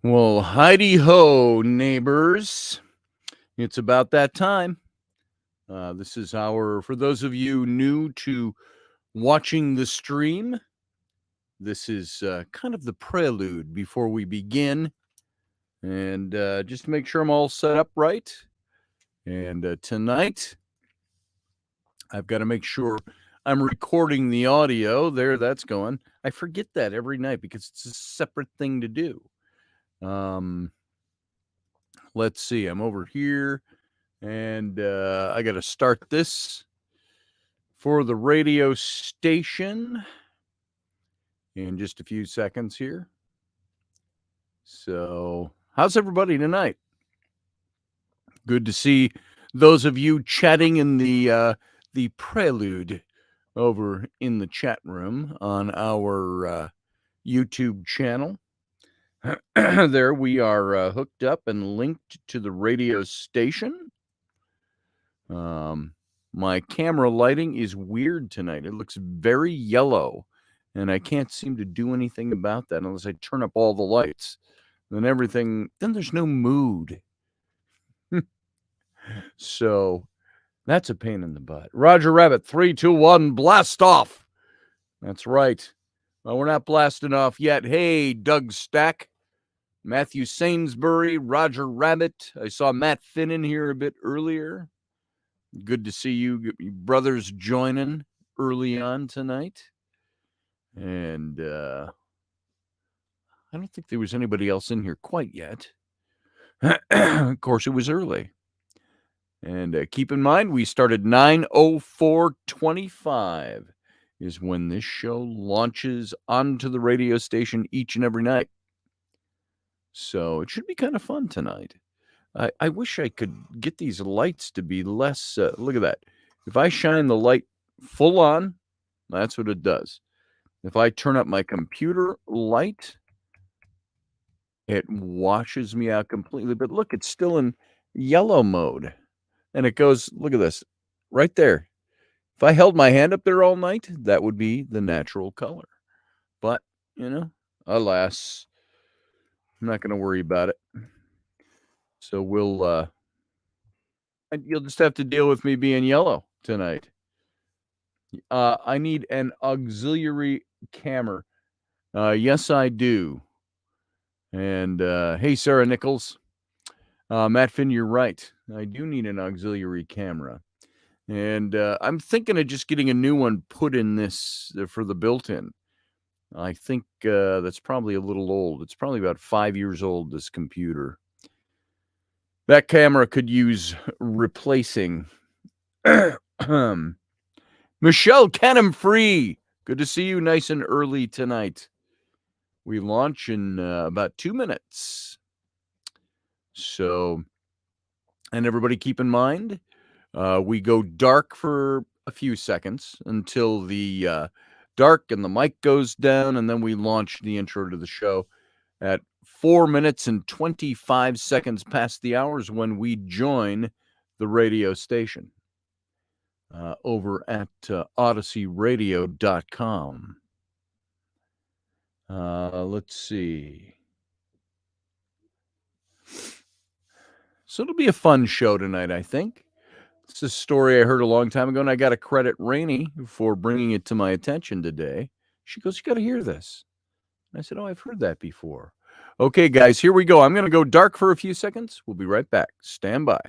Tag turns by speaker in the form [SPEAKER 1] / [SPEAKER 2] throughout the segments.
[SPEAKER 1] Well, heidi ho, neighbors. It's about that time. This is for those of you new to watching the stream, this is kind of the prelude before we begin. And just to make sure I'm all set up right. And tonight, I've got to make sure I'm recording the audio. There, that's going. I forget that every night because it's a separate thing to do. Let's see, I'm over here. And I got to start this for the radio station in just a few seconds here. So, how's everybody tonight? Good to see those of you chatting in the prelude over in the chat room on our YouTube channel. There we are hooked up and linked to the radio station. My camera lighting is weird tonight. It looks very yellow, and I can't seem to do anything about that unless I turn up all the lights. Then there's no mood. So that's a pain in the butt. Roger Rabbit, 3, 2, 1, blast off. That's right. Well, we're not blasting off yet. Hey, Doug Stack, Matthew Sainsbury, Roger Rabbit. I saw Matt Finn in here a bit earlier. Good to see you brothers joining early on tonight. And I don't think there was anybody else in here quite yet. Of course, it was early. And keep in mind, we started 9:04:25 is when this show launches onto the radio station each and every night. So it should be kind of fun tonight. I wish I could get these lights to be less. Look at that. If I shine the light full on, that's what it does. If I turn up my computer light, it washes me out completely. But look, it's still in yellow mode. And it goes, look at this, right there. If I held my hand up there all night, that would be the natural color. But, alas, I'm not going to worry about it. So you'll just have to deal with me being yellow tonight. I need an auxiliary camera. Yes, I do. And hey, Sarah Nichols. Matt Finn, you're right. I do need an auxiliary camera. And I'm thinking of just getting a new one put in this for the built-in. I think that's probably a little old. It's probably about 5 years old, this computer. That camera could use replacing. Michelle Canham Free. Good to see you nice and early tonight. We launch in about 2 minutes. So, and everybody keep in mind, we go dark for a few seconds until the dark and the mic goes down, and then we launch the intro to the show at 4 minutes and 25 seconds past the hours when we join the radio station over at odysseyradio.com. Let's see. So it'll be a fun show tonight, I think. It's a story I heard a long time ago, and I got to credit Rainey for bringing it to my attention today. She goes, "You got to hear this." And I said, "Oh, I've heard that before." Okay, guys, here we go. I'm going to go dark for a few seconds. We'll be right back. Stand by.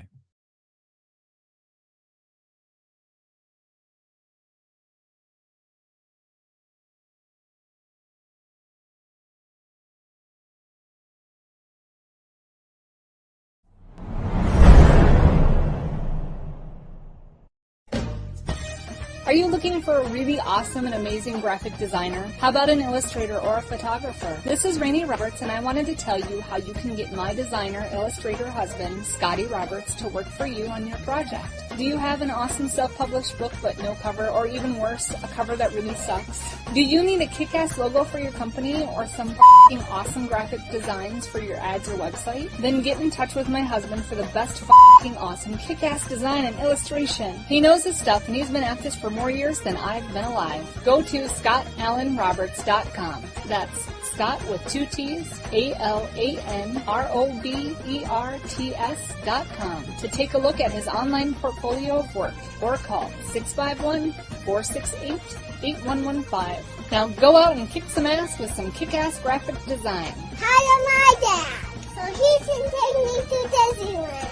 [SPEAKER 2] Are you looking for a really awesome and amazing graphic designer? How about an illustrator or a photographer? This is Rainey Roberts, and I wanted to tell you how you can get my designer, illustrator husband, Scotty Roberts, to work for you on your project. Do you have an awesome self-published book but no cover, or even worse, a cover that really sucks? Do you need a kick-ass logo for your company or some f***ing awesome graphic designs for your ads or website? Then get in touch with my husband for the best f***ing awesome kick-ass design and illustration. He knows his stuff and he's been at this for more years than I've been alive. Go to ScottAllenRoberts.com. That's Scott with 2 T's, ALANROBERTS.com to take a look at his online portfolio of work, or call 651-468-8115. Now go out and kick some ass with some kick-ass graphic design.
[SPEAKER 3] Hire my dad so he can take me to Disneyland.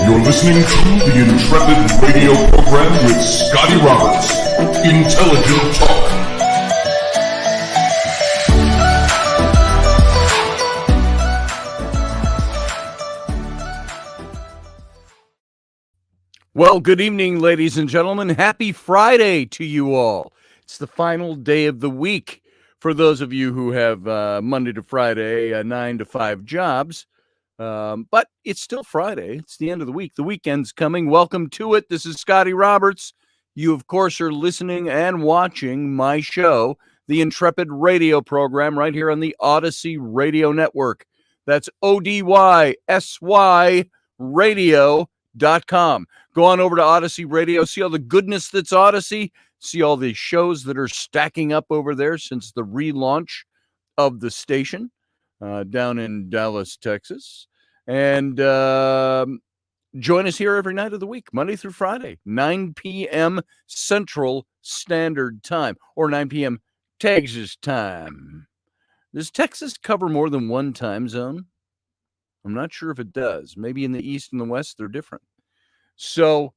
[SPEAKER 4] You're listening to the Intrepid radio program with Scotty Roberts. Intelligent Talk.
[SPEAKER 1] Well, good evening, ladies and gentlemen. Happy Friday to you all. It's the final day of the week for those of you who have Monday to Friday, 9 to 5 jobs. But it's still Friday. It's the end of the week. The weekend's coming. Welcome to it. This is Scotty Roberts. You, of course, are listening and watching my show, the Intrepid radio program, right here on the Odyssey Radio Network. That's ODYSY radio.com. Go on over to Odyssey Radio. See all the goodness that's Odyssey. See all the shows that are stacking up over there since the relaunch of the station. Down in Dallas, Texas. And join us here every night of the week, Monday through Friday, 9 p.m. Central Standard Time, or 9 p.m. Texas time. Does Texas cover more than one time zone? I'm not sure if it does. Maybe in the East and the West, they're different. So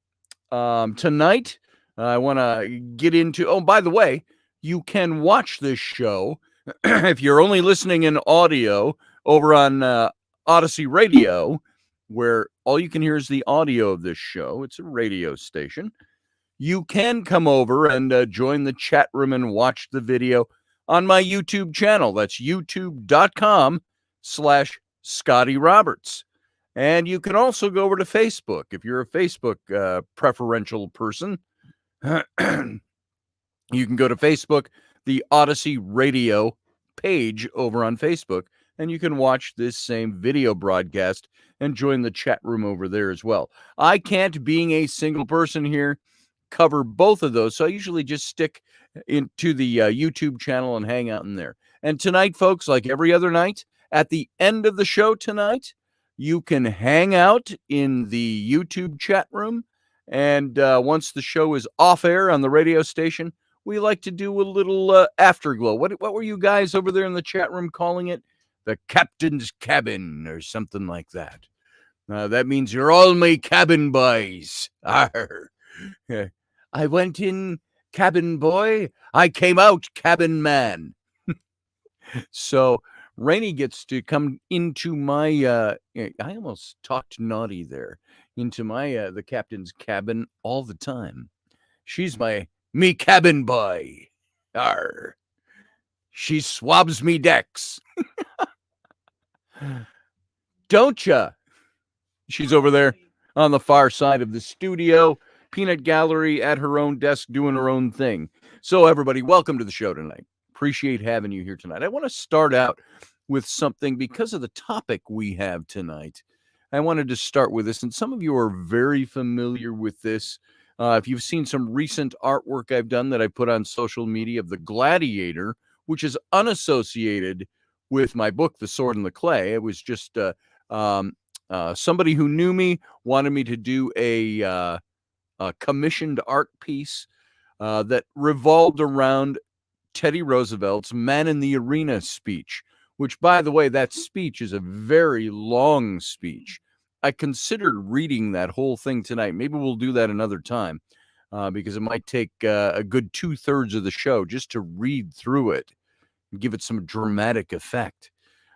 [SPEAKER 1] tonight, I want to get into, oh, by the way, you can watch this show if you're only listening in audio over on Odyssey Radio, where all you can hear is the audio of this show. It's a radio station. You can come over and join the chat room and watch the video on my YouTube channel. That's youtube.com/Scotty Roberts. And you can also go over to Facebook if you're a Facebook preferential person. You can go to Facebook, the Odyssey Radio page over on Facebook, and you can watch this same video broadcast and join the chat room over there as well. I can't, being a single person here, cover both of those, so I usually just stick into the YouTube channel and hang out in there. And tonight, folks, like every other night, at the end of the show tonight, you can hang out in the YouTube chat room, and once the show is off air on the radio station, we like to do a little afterglow. What were you guys over there in the chat room calling it? The captain's cabin or something like that. That means you're all my cabin boys. Arr. I went in cabin boy. I came out cabin man. So Rainey gets to come into my, I almost talked naughty there, into my, the captain's cabin all the time. She's me cabin boy. Arr. She swabs me decks. Don't ya? She's over there on the far side of the studio. Peanut Gallery at her own desk doing her own thing. So everybody, welcome to the show tonight. Appreciate having you here tonight. I want to start out with something because of the topic we have tonight. I wanted to start with this, and some of you are very familiar with this. If you've seen some recent artwork I've done that I put on social media of the Gladiator, which is unassociated with my book, The Sword and the Clay. It was just somebody who knew me wanted me to do a commissioned art piece that revolved around Teddy Roosevelt's Man in the Arena speech, which, by the way, that speech is a very long speech. I considered reading that whole thing tonight. Maybe we'll do that another time because it might take a good 2/3 of the show just to read through it and give it some dramatic effect.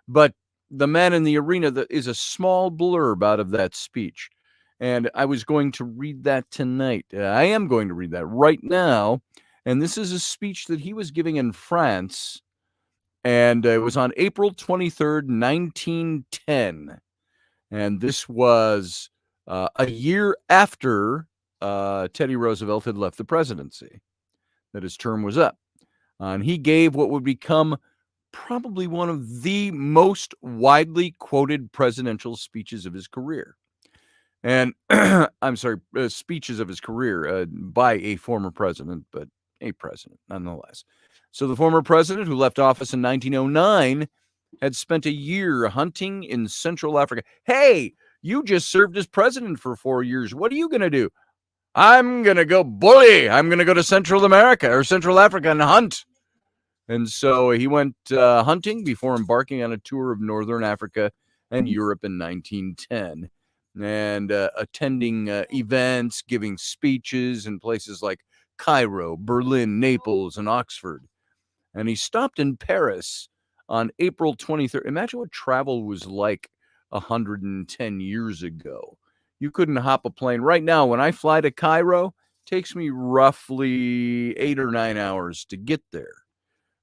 [SPEAKER 1] But the Man in the Arena is a small blurb out of that speech. And I was going to read that tonight. I am going to read that right now. And this is a speech that he was giving in France And it was on April 23rd, 1910. And this was a year after Teddy Roosevelt had left the presidency, that his term was up. And he gave what would become probably one of the most widely quoted presidential speeches of his career. And I'm sorry, speeches of his career by a former president, but a president nonetheless. So the former president, who left office in 1909, had spent a year hunting in Central Africa. Hey, you just served as president for 4 years. What are you going to do? I'm going to go bully. I'm going to go to Central America or Central Africa and hunt. And so he went hunting before embarking on a tour of Northern Africa and Europe in 1910, and attending events, giving speeches in places like Cairo, Berlin, Naples, and Oxford. And he stopped in Paris on April 23rd. Imagine what travel was like 110 years ago. You couldn't hop a plane. Right now, when I fly to Cairo, it takes me roughly 8 or 9 hours to get there.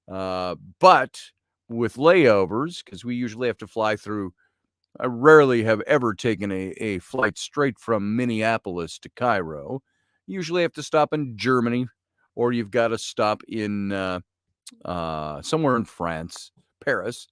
[SPEAKER 1] But with layovers, because we usually have to fly through, I rarely have ever taken a flight straight from Minneapolis to Cairo. You usually have to stop in Germany, or you've got to stop in somewhere in France, Paris.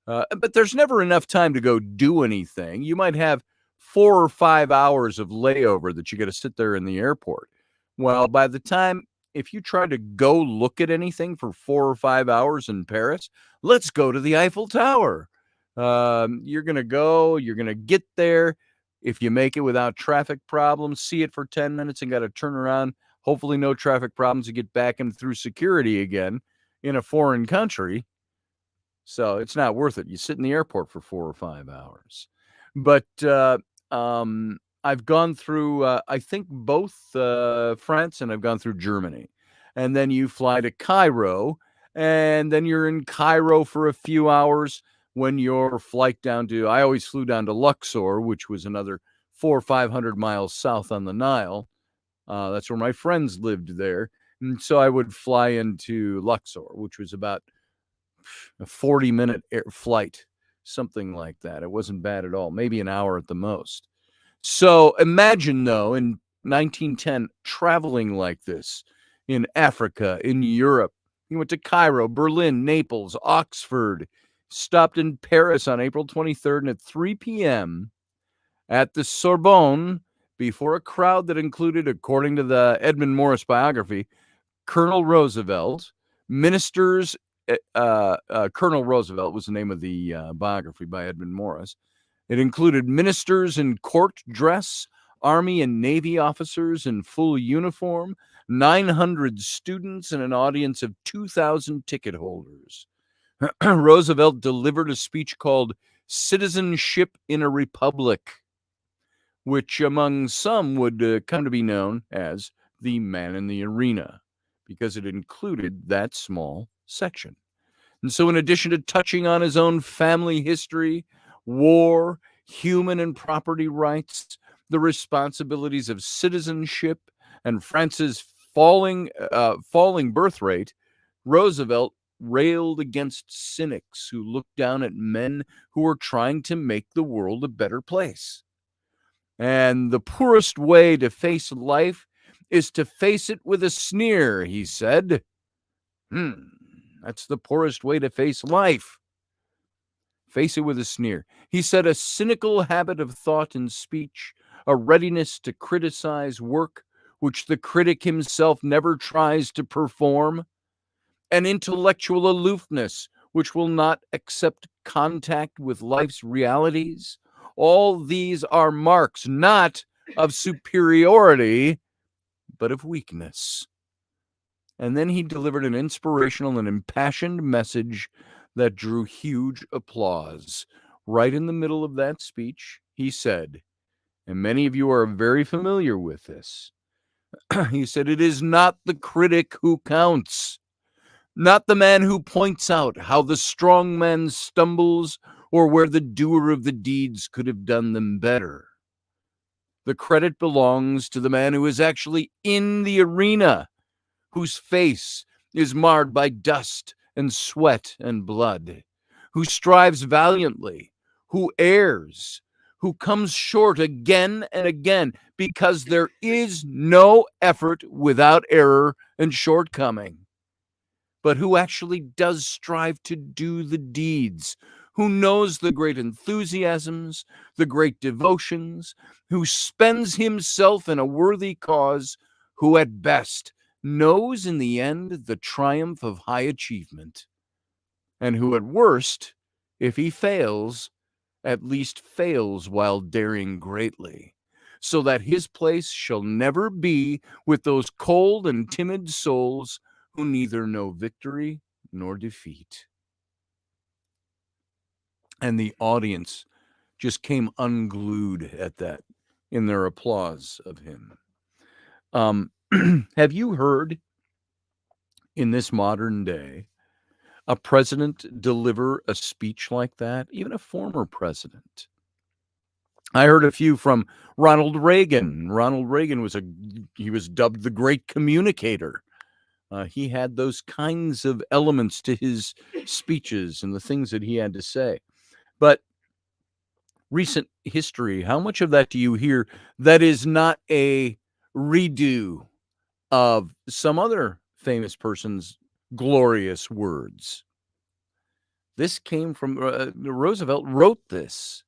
[SPEAKER 1] But there's never enough time to go do anything. You might have 4 or 5 hours of layover that you got to sit there in the airport. Well, by the time, if you try to go look at anything for 4 or 5 hours in Paris, let's go to the Eiffel Tower. You're going to get there. If you make it without traffic problems, see it for 10 minutes and got to turn around. Hopefully no traffic problems to get back in through security again in a foreign country. So it's not worth it. You sit in the airport for 4 or 5 hours. But I've gone through, I think, both France, and I've gone through Germany. And then you fly to Cairo, and then you're in Cairo for a few hours when your flight I always flew down to Luxor, which was another 400 or 500 miles south on the Nile. That's where my friends lived there. And so I would fly into Luxor, which was about a 40-minute flight, something like that. It wasn't bad at all, maybe an hour at the most. So imagine, though, in 1910, traveling like this in Africa, in Europe. He went to Cairo, Berlin, Naples, Oxford, stopped in Paris on April 23rd, and at 3 p.m. at the Sorbonne, before a crowd that included, according to the Edmund Morris biography, Colonel Roosevelt, ministers. Colonel Roosevelt was the name of the biography by Edmund Morris. It included ministers in court dress, Army and Navy officers in full uniform, 900 students, and an audience of 2,000 ticket holders. Roosevelt delivered a speech called Citizenship in a Republic, which among some would come to be known as the Man in the Arena, because it included that small section. And so in addition to touching on his own family history, war, human and property rights, the responsibilities of citizenship, and France's falling birth rate, Roosevelt railed against cynics who looked down at men who were trying to make the world a better place. And the poorest way to face life is to face it with a sneer, he said. That's the poorest way to face life. Face it with a sneer. He said a cynical habit of thought and speech, a readiness to criticize work which the critic himself never tries to perform, an intellectual aloofness which will not accept contact with life's realities. All these are marks not of superiority, but of weakness. And then he delivered an inspirational and impassioned message that drew huge applause. Right in the middle of that speech, he said, and many of you are very familiar with this, he said, "It is not the critic who counts, not the man who points out how the strong man stumbles or where the doer of the deeds could have done them better. The credit belongs to the man who is actually in the arena, whose face is marred by dust and sweat and blood, who strives valiantly, who errs, who comes short again and again, because there is no effort without error and shortcoming, but who actually does strive to do the deeds, who knows the great enthusiasms, the great devotions, who spends himself in a worthy cause, who at best knows in the end the triumph of high achievement, and who at worst, if he fails, at least fails while daring greatly, so that his place shall never be with those cold and timid souls who neither know victory nor defeat. And the audience just came unglued at that in their applause of him. Have you heard in this modern day a president deliver a speech like that, even a former president? I heard a few from Ronald Reagan. Ronald Reagan was dubbed the great communicator. He had those kinds of elements to his speeches and the things that he had to say. But recent history, how much of that do you hear that is not a redo of some other famous person's glorious words? This came from Roosevelt wrote this.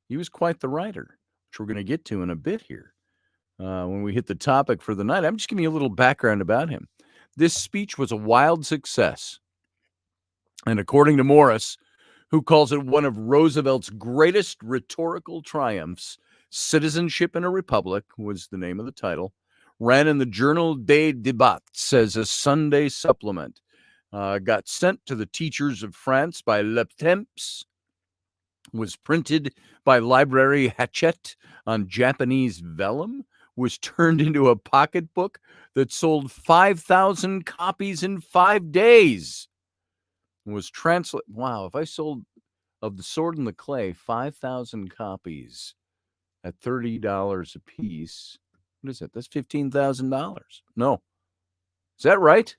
[SPEAKER 1] He was quite the writer, which we're going to get to in a bit here when we hit the topic for the night. I'm just giving you a little background about him. This speech was a wild success. And according to Morris, who calls it one of Roosevelt's greatest rhetorical triumphs, Citizenship in a Republic was the name of the title, ran in the Journal des Débats as a Sunday supplement, got sent to the teachers of France by Le Temps, was printed by Library Hachette on Japanese vellum, was turned into a pocketbook that sold 5,000 copies in 5 days, was translated. Wow, if I sold of The Sword and the Clay 5,000 copies at $30 a piece, what is it? That's $15,000. No. Is that right?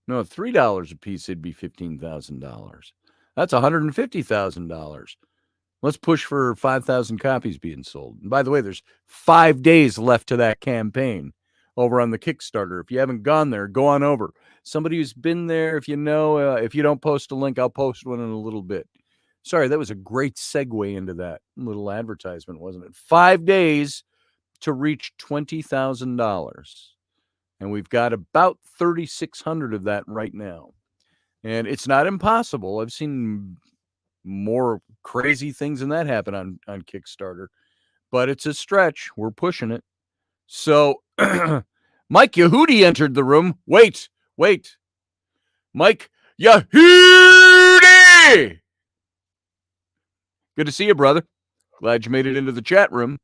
[SPEAKER 1] No, $3 a piece, it'd be $15,000. That's $150,000. Let's push for 5,000 copies being sold. And by the way, there's 5 days left to that campaign over on the Kickstarter. If you haven't gone there, go on over. Somebody who's been there, if you know, if you don't post a link, I'll post one in a little bit. Sorry, that was a great segue into that little advertisement, wasn't it? 5 days to reach $20,000. And we've got about 3,600 of that right now. And it's not impossible. I've seen more crazy things than that happen on Kickstarter. But it's a stretch. We're pushing it. So Mike Yehudi entered the room. Wait. Mike Yehudi! Good to see you, brother. Glad you made it into the chat room.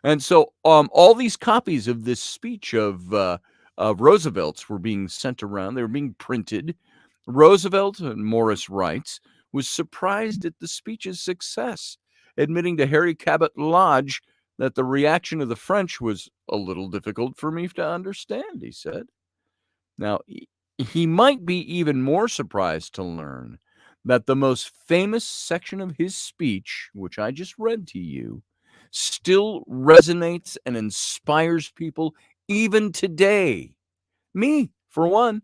[SPEAKER 1] And so all these copies of this speech of Roosevelt's were being sent around. They were being printed. Roosevelt, Morris writes, was surprised at the speech's success, admitting to Harry Cabot Lodge that the reaction of the French was a little difficult for me to understand, he said. Now, he might be even more surprised to learn that the most famous section of his speech, which I just read to you, still resonates and inspires people even today. Me, for one.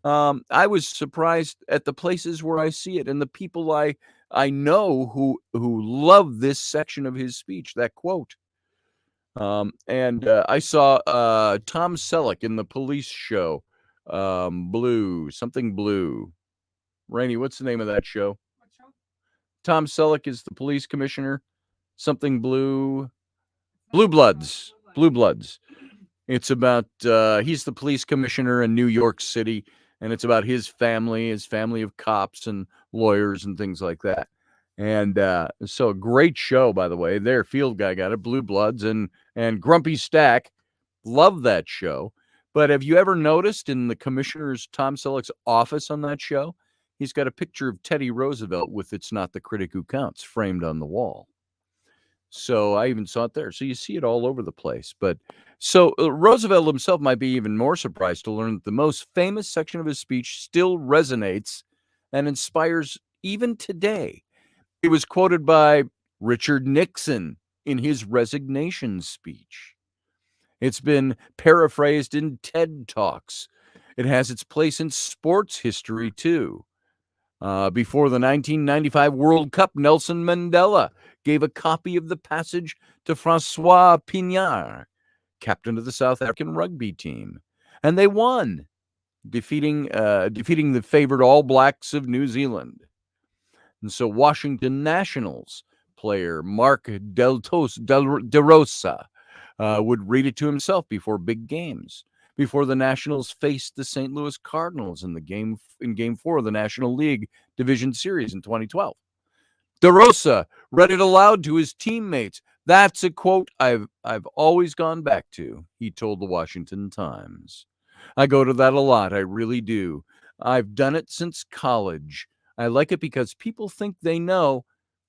[SPEAKER 1] I was surprised at the places where I see it and the people I know who love this section of his speech, that quote. And I saw Tom Selleck in the police show, something blue. Rainey, what's the name of that show? What show? Tom Selleck is the police commissioner. Something blue. Blue Bloods. Blue Bloods. It's about, he's the police commissioner in New York City, and it's about his family of cops and lawyers and things like that. And so a great show, by the way. There, Field Guy got it, Blue Bloods, and Grumpy Stack. Love that show. But have you ever noticed in the commissioner's, Tom Selleck's office on that show, he's got a picture of Teddy Roosevelt with "It's Not the Critic Who Counts" framed on the wall. So I even saw it there. So you see it all over the place. But So Roosevelt himself might be even more surprised to learn that the most famous section of his speech still resonates and inspires even today. It was quoted by Richard Nixon in his resignation speech. It's been paraphrased in TED Talks. It has its place in sports history, too. Before the 1995 World Cup, Nelson Mandela gave a copy of the passage to Francois Pignard, captain of the South African rugby team. And they won, defeating the favored All Blacks of New Zealand. And so Washington Nationals player Mark De Rosa would read it to himself before big games, before the Nationals faced the St. Louis Cardinals in Game 4 of the National League Division Series in 2012. De Rosa read it aloud to his teammates. That's a quote I've always gone back to, he told the Washington Times. I go to that a lot, I really do. I've done it since college. I like it because people think they know,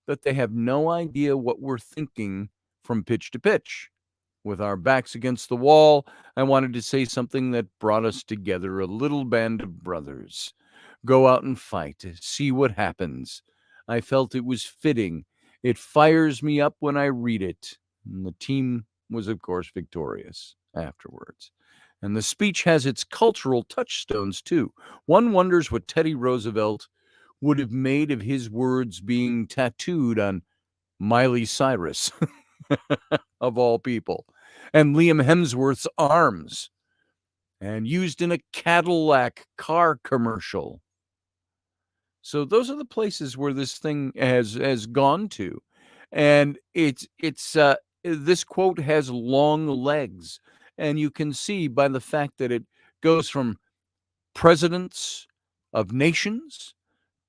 [SPEAKER 1] but they have no idea what we're thinking from pitch to pitch. With our backs against the wall, I wanted to say something that brought us together, a little band of brothers. Go out and fight, see what happens. I felt it was fitting. It fires me up when I read it. And the team was, of course, victorious afterwards. And the speech has its cultural touchstones, too. One wonders what Teddy Roosevelt would have made of his words being tattooed on Miley Cyrus, of all people, and Liam Hemsworth's arms, and used in a Cadillac car commercial. So those are the places where this thing has gone to, and it's this quote has long legs, and you can see by the fact that it goes from presidents of nations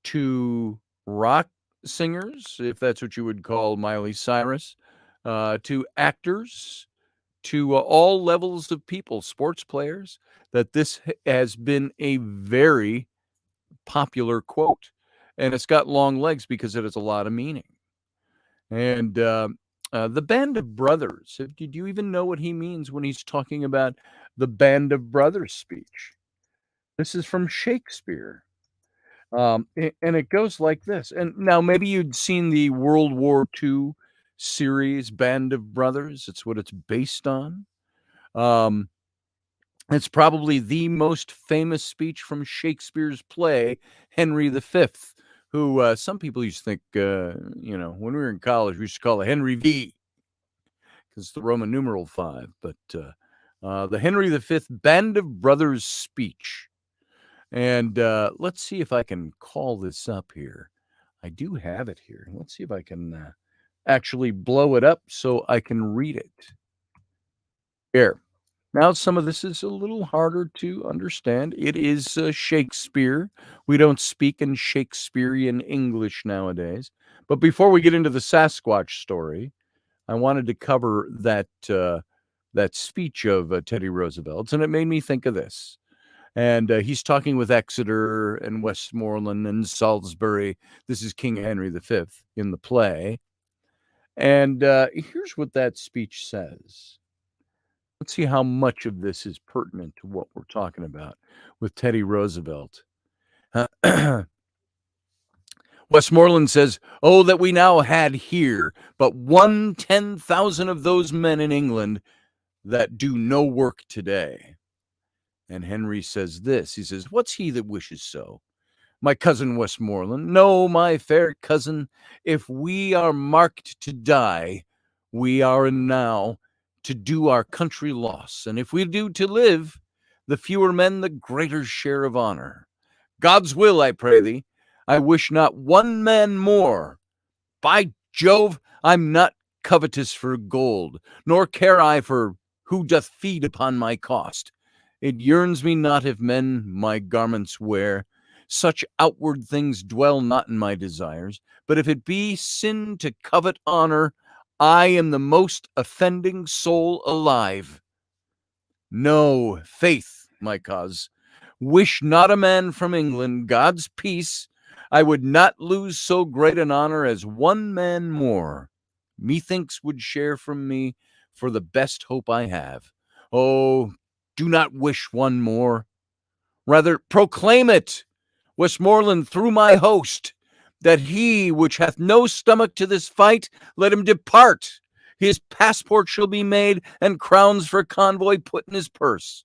[SPEAKER 1] to rock singers, if that's what you would call Miley Cyrus, to actors, to all levels of people, sports players, that this has been a very popular quote. And it's got long legs because it has a lot of meaning. And the Band of Brothers, did you even know what he means when he's talking about the Band of Brothers speech? This is from Shakespeare. And it goes like this. And now maybe you'd seen the World War II series, Band of Brothers. It's what it's based on. It's probably the most famous speech from Shakespeare's play, Henry V, who some people used to think, when we were in college, we used to call it Henry V, because it's the Roman numeral 5. But the Henry V Band of Brothers speech. And let's see if I can call this up here. I do have it here. Let's see if I can actually blow it up so I can read it. Here. Now, some of this is a little harder to understand. It is Shakespeare. We don't speak in Shakespearean English nowadays. But before we get into the Sasquatch story, I wanted to cover that speech of Teddy Roosevelt's, and it made me think of this. And he's talking with Exeter and Westmoreland and Salisbury. This is King Henry V in the play. And here's what that speech says. Let's see how much of this is pertinent to what we're talking about with Teddy Roosevelt. Westmoreland says, "Oh, that we now had here but 1/10,000 of those men in England that do no work today." And Henry says this. He says, "What's he that wishes so? My cousin Westmoreland, no, my fair cousin, if we are marked to die, we are now to do our country loss. And if we do to live, the fewer men, the greater share of honor. God's will, I pray thee. I wish not one man more. By Jove, I'm not covetous for gold, nor care I for who doth feed upon my cost. It yearns me not if men my garments wear. Such outward things dwell not in my desires. But if it be sin to covet honor, I am the most offending soul alive. No, faith, my cause. Wish not a man from England God's peace. I would not lose so great an honor as one man more. Methinks would share from me for the best hope I have. Oh, do not wish one more. Rather proclaim it, Westmoreland, through my host, that he which hath no stomach to this fight, let him depart. His passport shall be made, and crowns for convoy put in his purse.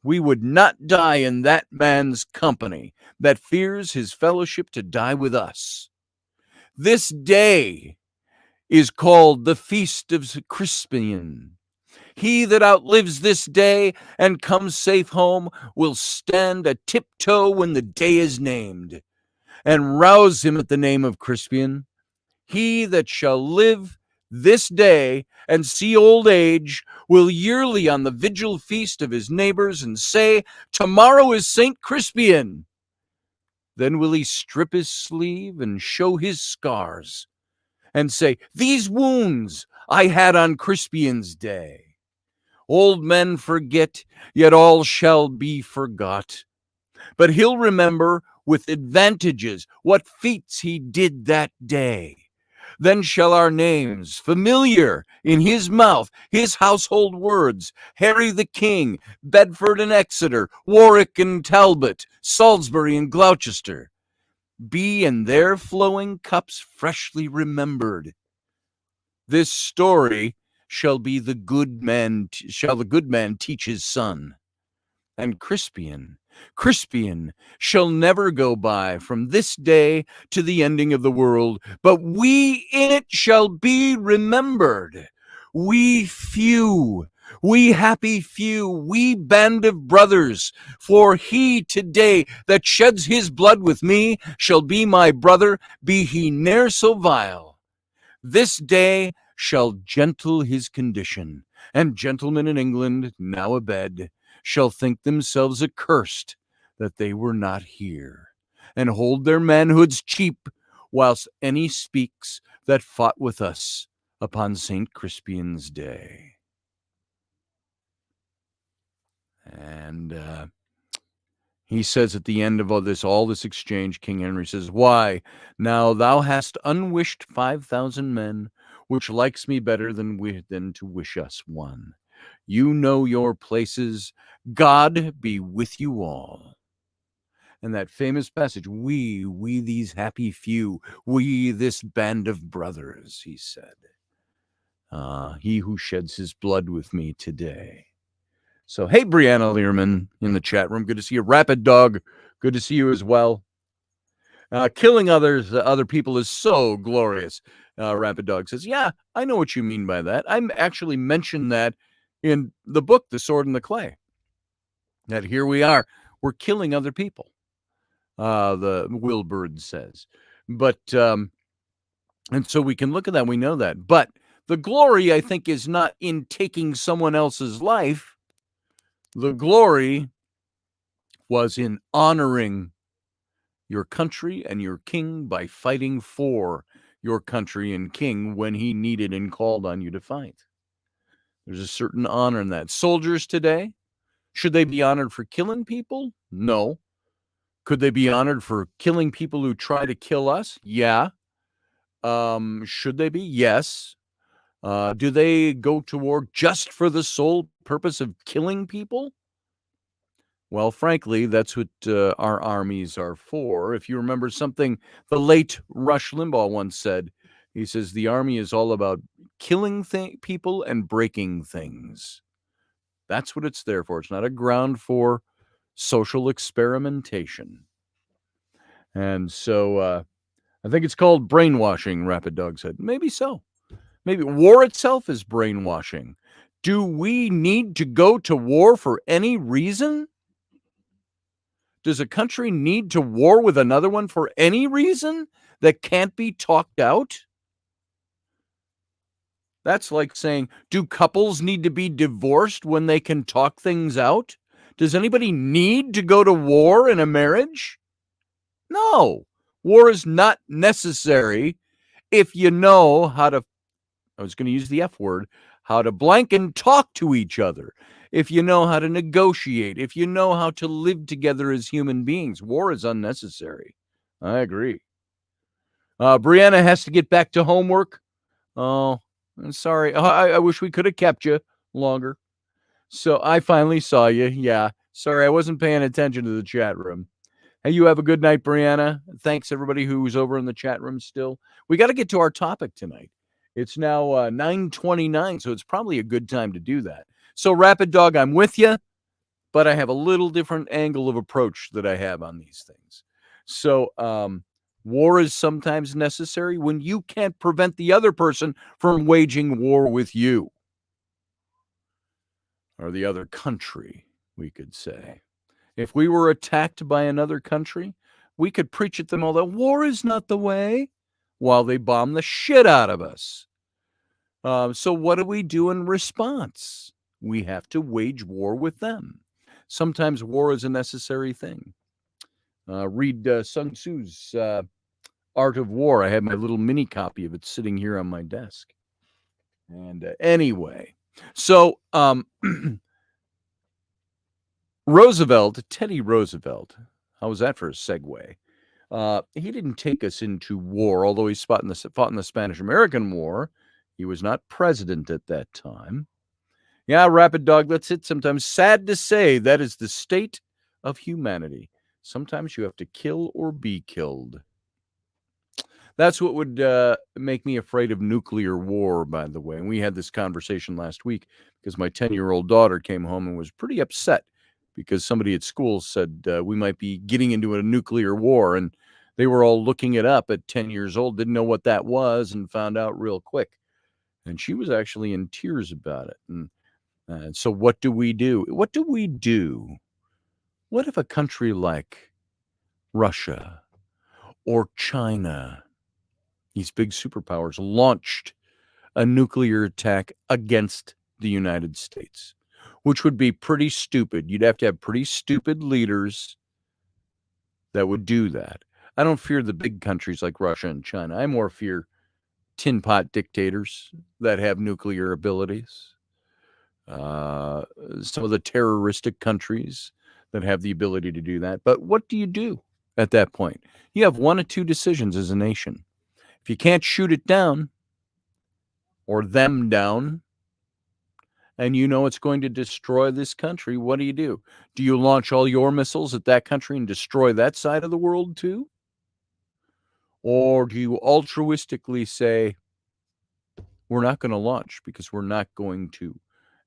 [SPEAKER 1] We would not die in that man's company that fears his fellowship to die with us. This day is called the Feast of Crispian. He that outlives this day and comes safe home will stand a tiptoe when the day is named, and rouse him at the name of Crispian. He that shall live this day and see old age will yearly on the vigil feast of his neighbors and say, tomorrow is St. Crispian. Then will he strip his sleeve and show his scars and say, these wounds I had on Crispian's day. Old men forget, yet all shall be forgot. But he'll remember with advantages what feats he did that day. Then shall our names, familiar in his mouth, his household words, Harry the King, Bedford and Exeter, Warwick and Talbot, Salisbury and Gloucester, be in their flowing cups freshly remembered. This story shall the good man teach his son. And Crispian shall never go by from this day to the ending of the world, but we in it shall be remembered. We few, we happy few, we band of brothers, for he today that sheds his blood with me shall be my brother, be he ne'er so vile. This day shall gentle his condition, and gentlemen in England, now abed, shall think themselves accursed that they were not here, and hold their manhoods cheap, whilst any speaks that fought with us upon St. Crispian's day. And he says at the end of all this exchange, King Henry says, why, now thou hast unwished 5,000 men, which likes me better than to wish us one. You know your places. God be with you all. And that famous passage, we these happy few, we this band of brothers, he said. He who sheds his blood with me today. So, hey, Brianna Learman in the chat room. Good to see you. Rapid Dog, good to see you as well. Killing other people is so glorious. Rapid Dog says, yeah, I know what you mean by that. I actually mentioned that in the book, The Sword and the Clay. That here we are. We're killing other people, the Wilbird says. But, and so we can look at that. We know that. But the glory, I think, is not in taking someone else's life. The glory was in honoring your country and your king by fighting for your country and king when he needed and called on you to fight. There's a certain honor in that. Soldiers today, should they be honored for killing people? No. Could they be honored for killing people who try to kill us? Yeah. Should they be? Yes. Do they go to war just for the sole purpose of killing people? Well, frankly, that's what our armies are for. If you remember something the late Rush Limbaugh once said, he says, the army is all about killing people and breaking things. That's what it's there for. It's not a ground for social experimentation. And so I think it's called brainwashing, Rapid Dog said. Maybe so. Maybe war itself is brainwashing. Do we need to go to war for any reason? Does a country need to war with another one for any reason that can't be talked out? That's like saying, do couples need to be divorced when they can talk things out? Does anybody need to go to war in a marriage? No. War is not necessary if you know how to, I was going to use the F word, how to blank and talk to each other. If you know how to negotiate, if you know how to live together as human beings. War is unnecessary. I agree. Brianna has to get back to homework. Oh, I'm sorry. I wish we could have kept you longer. So I finally saw you. Yeah. Sorry, I wasn't paying attention to the chat room. Hey, you have a good night, Brianna. Thanks, everybody who's over in the chat room still. We got to get to our topic tonight. It's now 9:29, so it's probably a good time to do that. So, Rapid Dog, I'm with you, but I have a little different angle of approach that I have on these things. So, war is sometimes necessary when you can't prevent the other person from waging war with you. Or the other country, we could say. If we were attacked by another country, we could preach at them all that war is not the way while they bomb the shit out of us. So what do we do in response? We have to wage war with them. Sometimes war is a necessary thing. Read Sun Tzu's Art of War. I have my little mini copy of it sitting here on my desk. And anyway, so Roosevelt, Teddy Roosevelt, how was that for a segue? He didn't take us into war, although he fought in the Spanish-American War. He was not president at that time. Yeah, Rapid Dog, that's it. Sometimes sad to say, that is the state of humanity. Sometimes you have to kill or be killed. That's what would make me afraid of nuclear war, by the way. And we had this conversation last week because my 10-year-old daughter came home and was pretty upset because somebody at school said we might be getting into a nuclear war. And they were all looking it up at 10 years old, didn't know what that was, and found out real quick. And she was actually in tears about it. And so what do we do? What do we do? What if a country like Russia or China, these big superpowers, launched a nuclear attack against the United States, which would be pretty stupid. You'd have to have pretty stupid leaders that would do that. I don't fear the big countries like Russia and China. I more fear tin pot dictators that have nuclear abilities. Some of the terroristic countries that have the ability to do that. But what do you do at that point? You have one of two decisions as a nation. If you can't shoot it down or them down, and you know it's going to destroy this country, what do? Do you launch all your missiles at that country and destroy that side of the world too? Or do you altruistically say, we're not going to launch because we're not going to,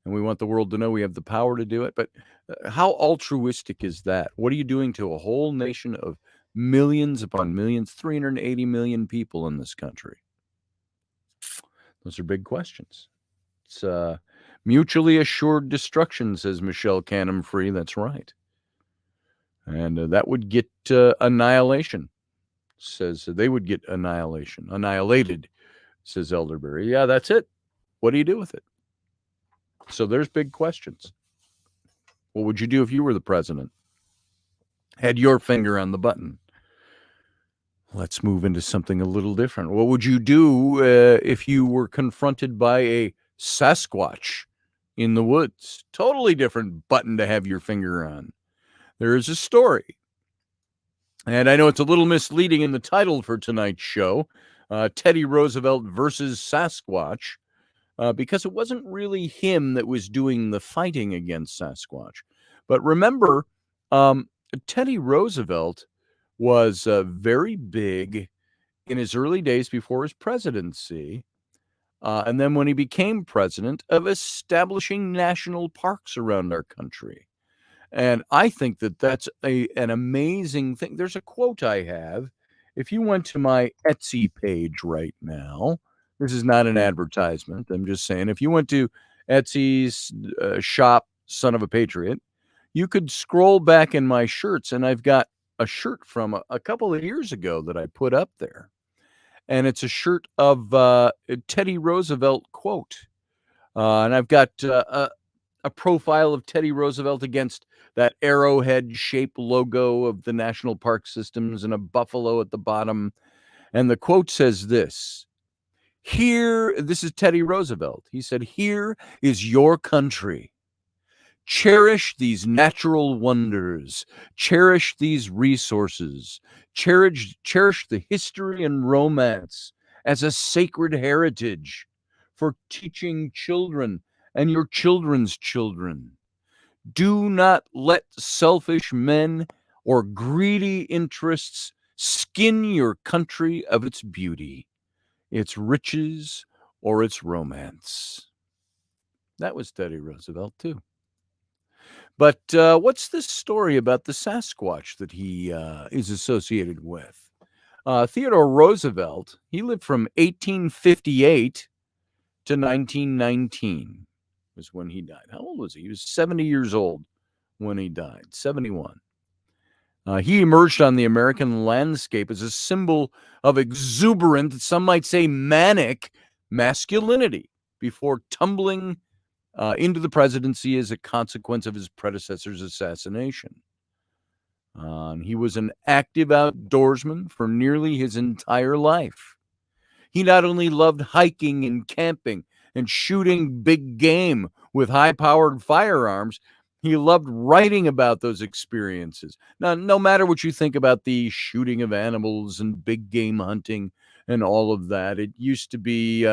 [SPEAKER 1] and we want the world to know we have the power to do it? But how altruistic is that? What are you doing to a whole nation of millions upon millions, 380 million people in this country? Those are big questions. It's mutually assured destruction, says Michelle Canham Free. That's right. And that would get annihilation, says they would get annihilation. Annihilated, says Elderberry. Yeah, that's it. What do you do with it? So there's big questions. What would you do if you were the president? Had your finger on the button? Let's move into something a little different. What would you do if you were confronted by a Sasquatch in the woods? Totally different button to have your finger on. There is a story, and I know it's a little misleading in the title for tonight's show, Teddy Roosevelt versus Sasquatch, because it wasn't really him that was doing the fighting against Sasquatch. But remember, Teddy Roosevelt was very big in his early days before his presidency, and then when he became president, of establishing national parks around our country. And I think that that's an amazing thing. There's a quote I have. If you went to my Etsy page right now, this is not an advertisement. I'm just saying, if you went to Etsy's shop, Son of a Patriot, you could scroll back in my shirts, and I've got a shirt from a couple of years ago that I put up there. And it's a shirt of a Teddy Roosevelt quote. And I've got a profile of Teddy Roosevelt against that arrowhead-shaped logo of the national park systems and a buffalo at the bottom. And the quote says this. This is Teddy Roosevelt. He said, "Here is your country. Cherish these natural wonders. Cherish these resources. Cherish the history and romance as a sacred heritage for teaching children and your children's children. Do not let selfish men or greedy interests skin your country of its beauty, its riches, or its romance. That was Teddy Roosevelt, too. But what's this story about the Sasquatch that he is associated with? Theodore Roosevelt, he lived from 1858 to 1919 was when he died. How old was he? He was 70 years old when he died, 71. He emerged on the American landscape as a symbol of exuberant, some might say manic, masculinity before tumbling into the presidency as a consequence of his predecessor's assassination. He was an active outdoorsman for nearly his entire life. He not only loved hiking and camping and shooting big game with high-powered firearms, he loved writing about those experiences. Now, no matter what you think about the shooting of animals and big game hunting and all of that, it used to be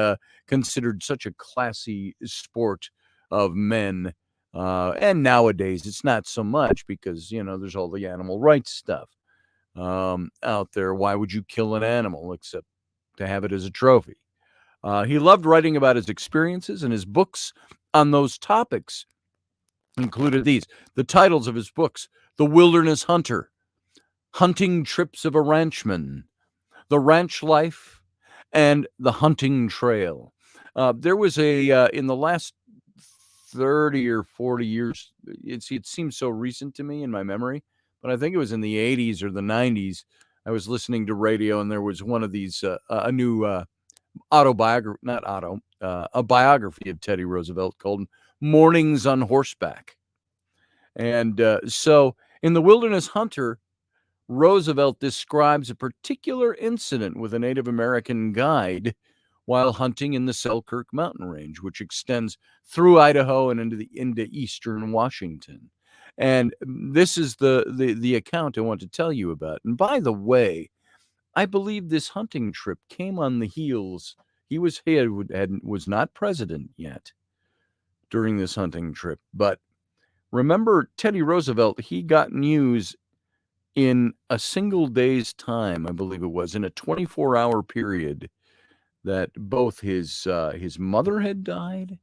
[SPEAKER 1] considered such a classy sport of men. And nowadays, it's not so much because, there's all the animal rights stuff out there. Why would you kill an animal except to have it as a trophy? He loved writing about his experiences, and his books on those topics included these. The titles of his books: The Wilderness Hunter, Hunting Trips of a Ranchman, The Ranch Life, and The Hunting Trail. There was in the last 30 or 40 years, it seems so recent to me in my memory, but I think it was in the 80s or the 90s, I was listening to radio, and there was one of these, a new autobiography, a biography of Teddy Roosevelt called Mornings on Horseback. And so in The Wilderness Hunter, Roosevelt describes a particular incident with a Native American guide while hunting in the Selkirk mountain range, which extends through Idaho and into eastern Washington. And this is the account I want to tell you about. And by the way, I believe this hunting trip came on the heels. He was not president yet during this hunting trip. But remember, Teddy Roosevelt, he got news in a single day's time, I believe it was, in a 24-hour period, that both his mother had died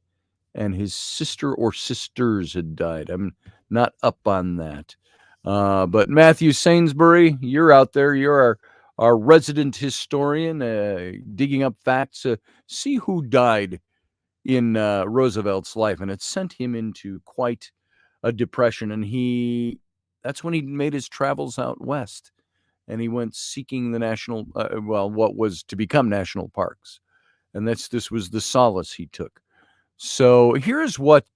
[SPEAKER 1] and his sister or sisters had died. I'm not up on that. But Matthew Sainsbury, you're out there. You're our resident historian, digging up facts. See who died in Roosevelt's life. And it sent him into quite a depression. And that's when he made his travels out west. And he went seeking the national, what was to become national parks. And this was the solace he took. So here's what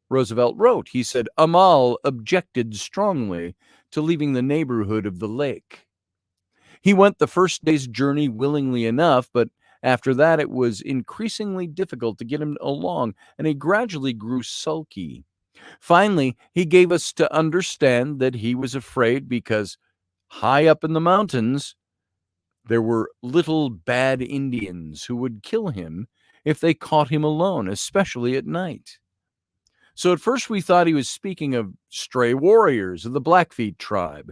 [SPEAKER 1] Roosevelt wrote. He said, Amal objected strongly to leaving the neighborhood of the lake. He went the first day's journey willingly enough, but after that it was increasingly difficult to get him along, and he gradually grew sulky. Finally, he gave us to understand that he was afraid because high up in the mountains, there were little bad Indians who would kill him if they caught him alone, especially at night. So at first we thought he was speaking of stray warriors of the Blackfeet tribe,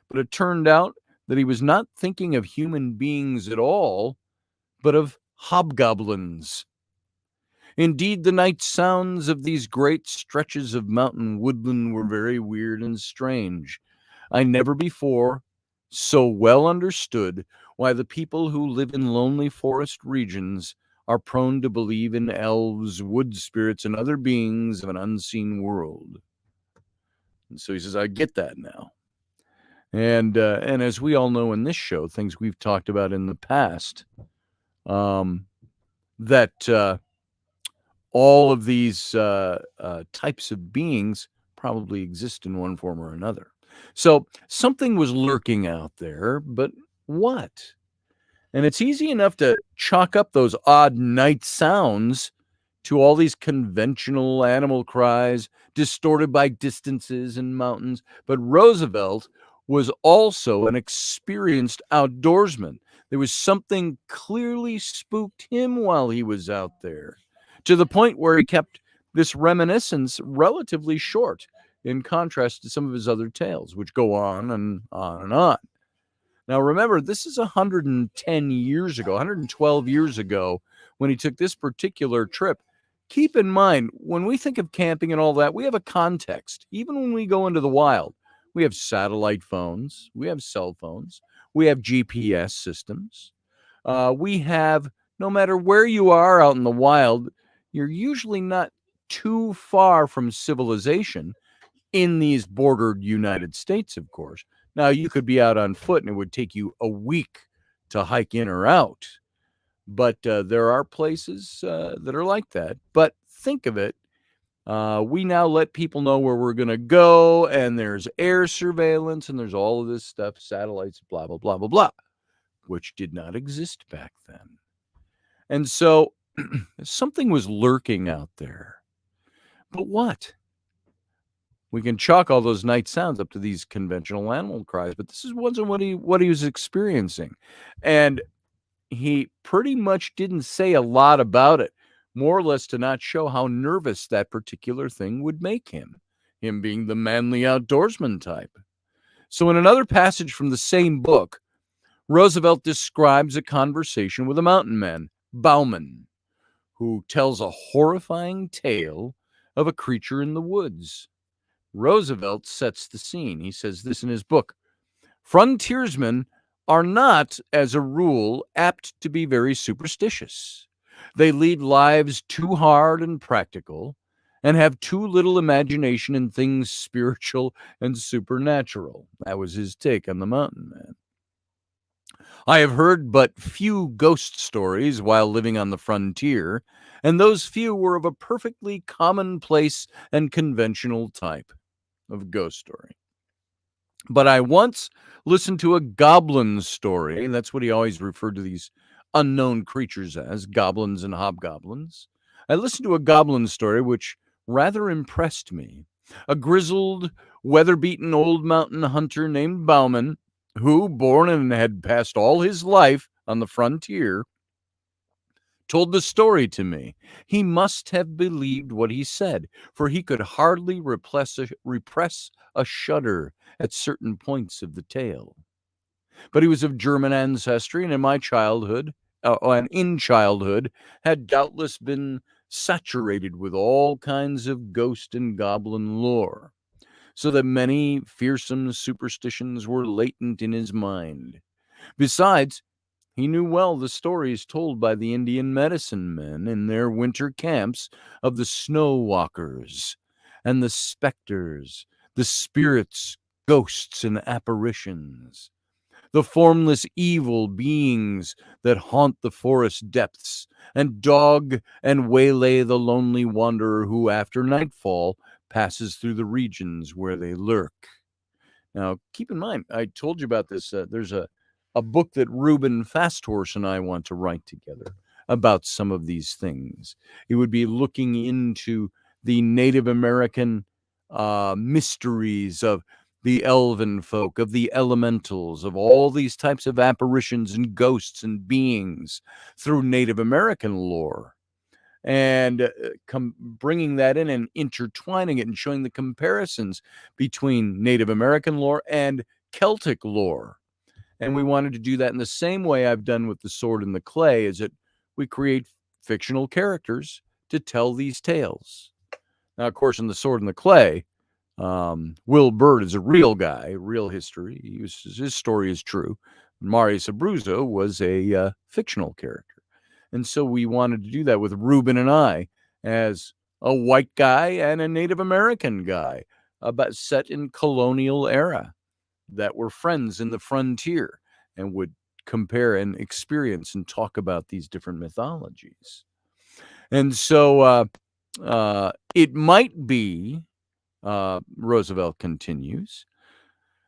[SPEAKER 1] but it turned out that he was not thinking of human beings at all, but of hobgoblins. Indeed, the night sounds of these great stretches of mountain woodland were very weird and strange. I never before so well understood why the people who live in lonely forest regions are prone to believe in elves, wood spirits, and other beings of an unseen world. And so he says, I get that now. And as we all know in this show, things we've talked about in the past, that all of these types of beings probably exist in one form or another. So something was lurking out there, but what? And it's easy enough to chalk up those odd night sounds to all these conventional animal cries, distorted by distances and mountains. But Roosevelt was also an experienced outdoorsman. There was something clearly spooked him while he was out there, to the point where he kept this reminiscence relatively short in contrast to some of his other tales, which go on and on and on. Now, remember, this is 110 years ago, 112 years ago, when he took this particular trip. Keep in mind, when we think of camping and all that, we have a context. Even when we go into the wild, we have satellite phones, we have cell phones, we have GPS systems. We have, no matter where you are out in the wild, you're usually not too far from civilization in these bordered United States, of course. Now, you could be out on foot and it would take you a week to hike in or out. But there are places that are like that. But think of it. We now let people know where we're going to go, and there's air surveillance, and there's all of this stuff, satellites, blah, blah, blah, blah, blah, which did not exist back then. And so something was lurking out there. But what? We can chalk all those night sounds up to these conventional animal cries, but this wasn't what he was experiencing. And he pretty much didn't say a lot about it, more or less to not show how nervous that particular thing would make him being the manly outdoorsman type. So in another passage from the same book, Roosevelt describes a conversation with a mountain man, Bauman, who tells a horrifying tale of a creature in the woods. Roosevelt sets the scene. He says this in his book. Frontiersmen are not, as a rule, apt to be very superstitious. They lead lives too hard and practical and have too little imagination in things spiritual and supernatural. That was his take on the mountain man. I have heard but few ghost stories while living on the frontier, and those few were of a perfectly commonplace and conventional type of ghost story. But I once listened to a goblin story. That's what he always referred to these unknown creatures as, goblins and hobgoblins. I listened to a goblin story which rather impressed me. A grizzled, weather-beaten old mountain hunter named Bauman, who, born and had passed all his life on the frontier, told the story to me. He must have believed what he said, for he could hardly repress a shudder at certain points of the tale. But he was of German ancestry, and in childhood, had doubtless been saturated with all kinds of ghost and goblin lore, so that many fearsome superstitions were latent in his mind. Besides, he knew well the stories told by the Indian medicine men in their winter camps of the snow walkers and the specters, the spirits, ghosts, and apparitions, the formless evil beings that haunt the forest depths and dog and waylay the lonely wanderer who, after nightfall, passes through the regions where they lurk. Now, keep in mind, I told you about this. There's a book that Reuben Fasthorse and I want to write together about some of these things. It would be looking into the Native American mysteries of the elven folk, of the elementals, of all these types of apparitions and ghosts and beings through Native American lore. And bringing that in and intertwining it and showing the comparisons between Native American lore and Celtic lore. And we wanted to do that in the same way I've done with The Sword and the Clay, is that we create fictional characters to tell these tales. Now, of course, in The Sword and the Clay, Will Byrd is a real guy, real history. His story is true. Marius Abruzzo was a fictional character. And so we wanted to do that with Reuben and I as a white guy and a Native American guy, but set in colonial era, that were friends in the frontier and would compare and experience and talk about these different mythologies. And so it might be, Roosevelt continues,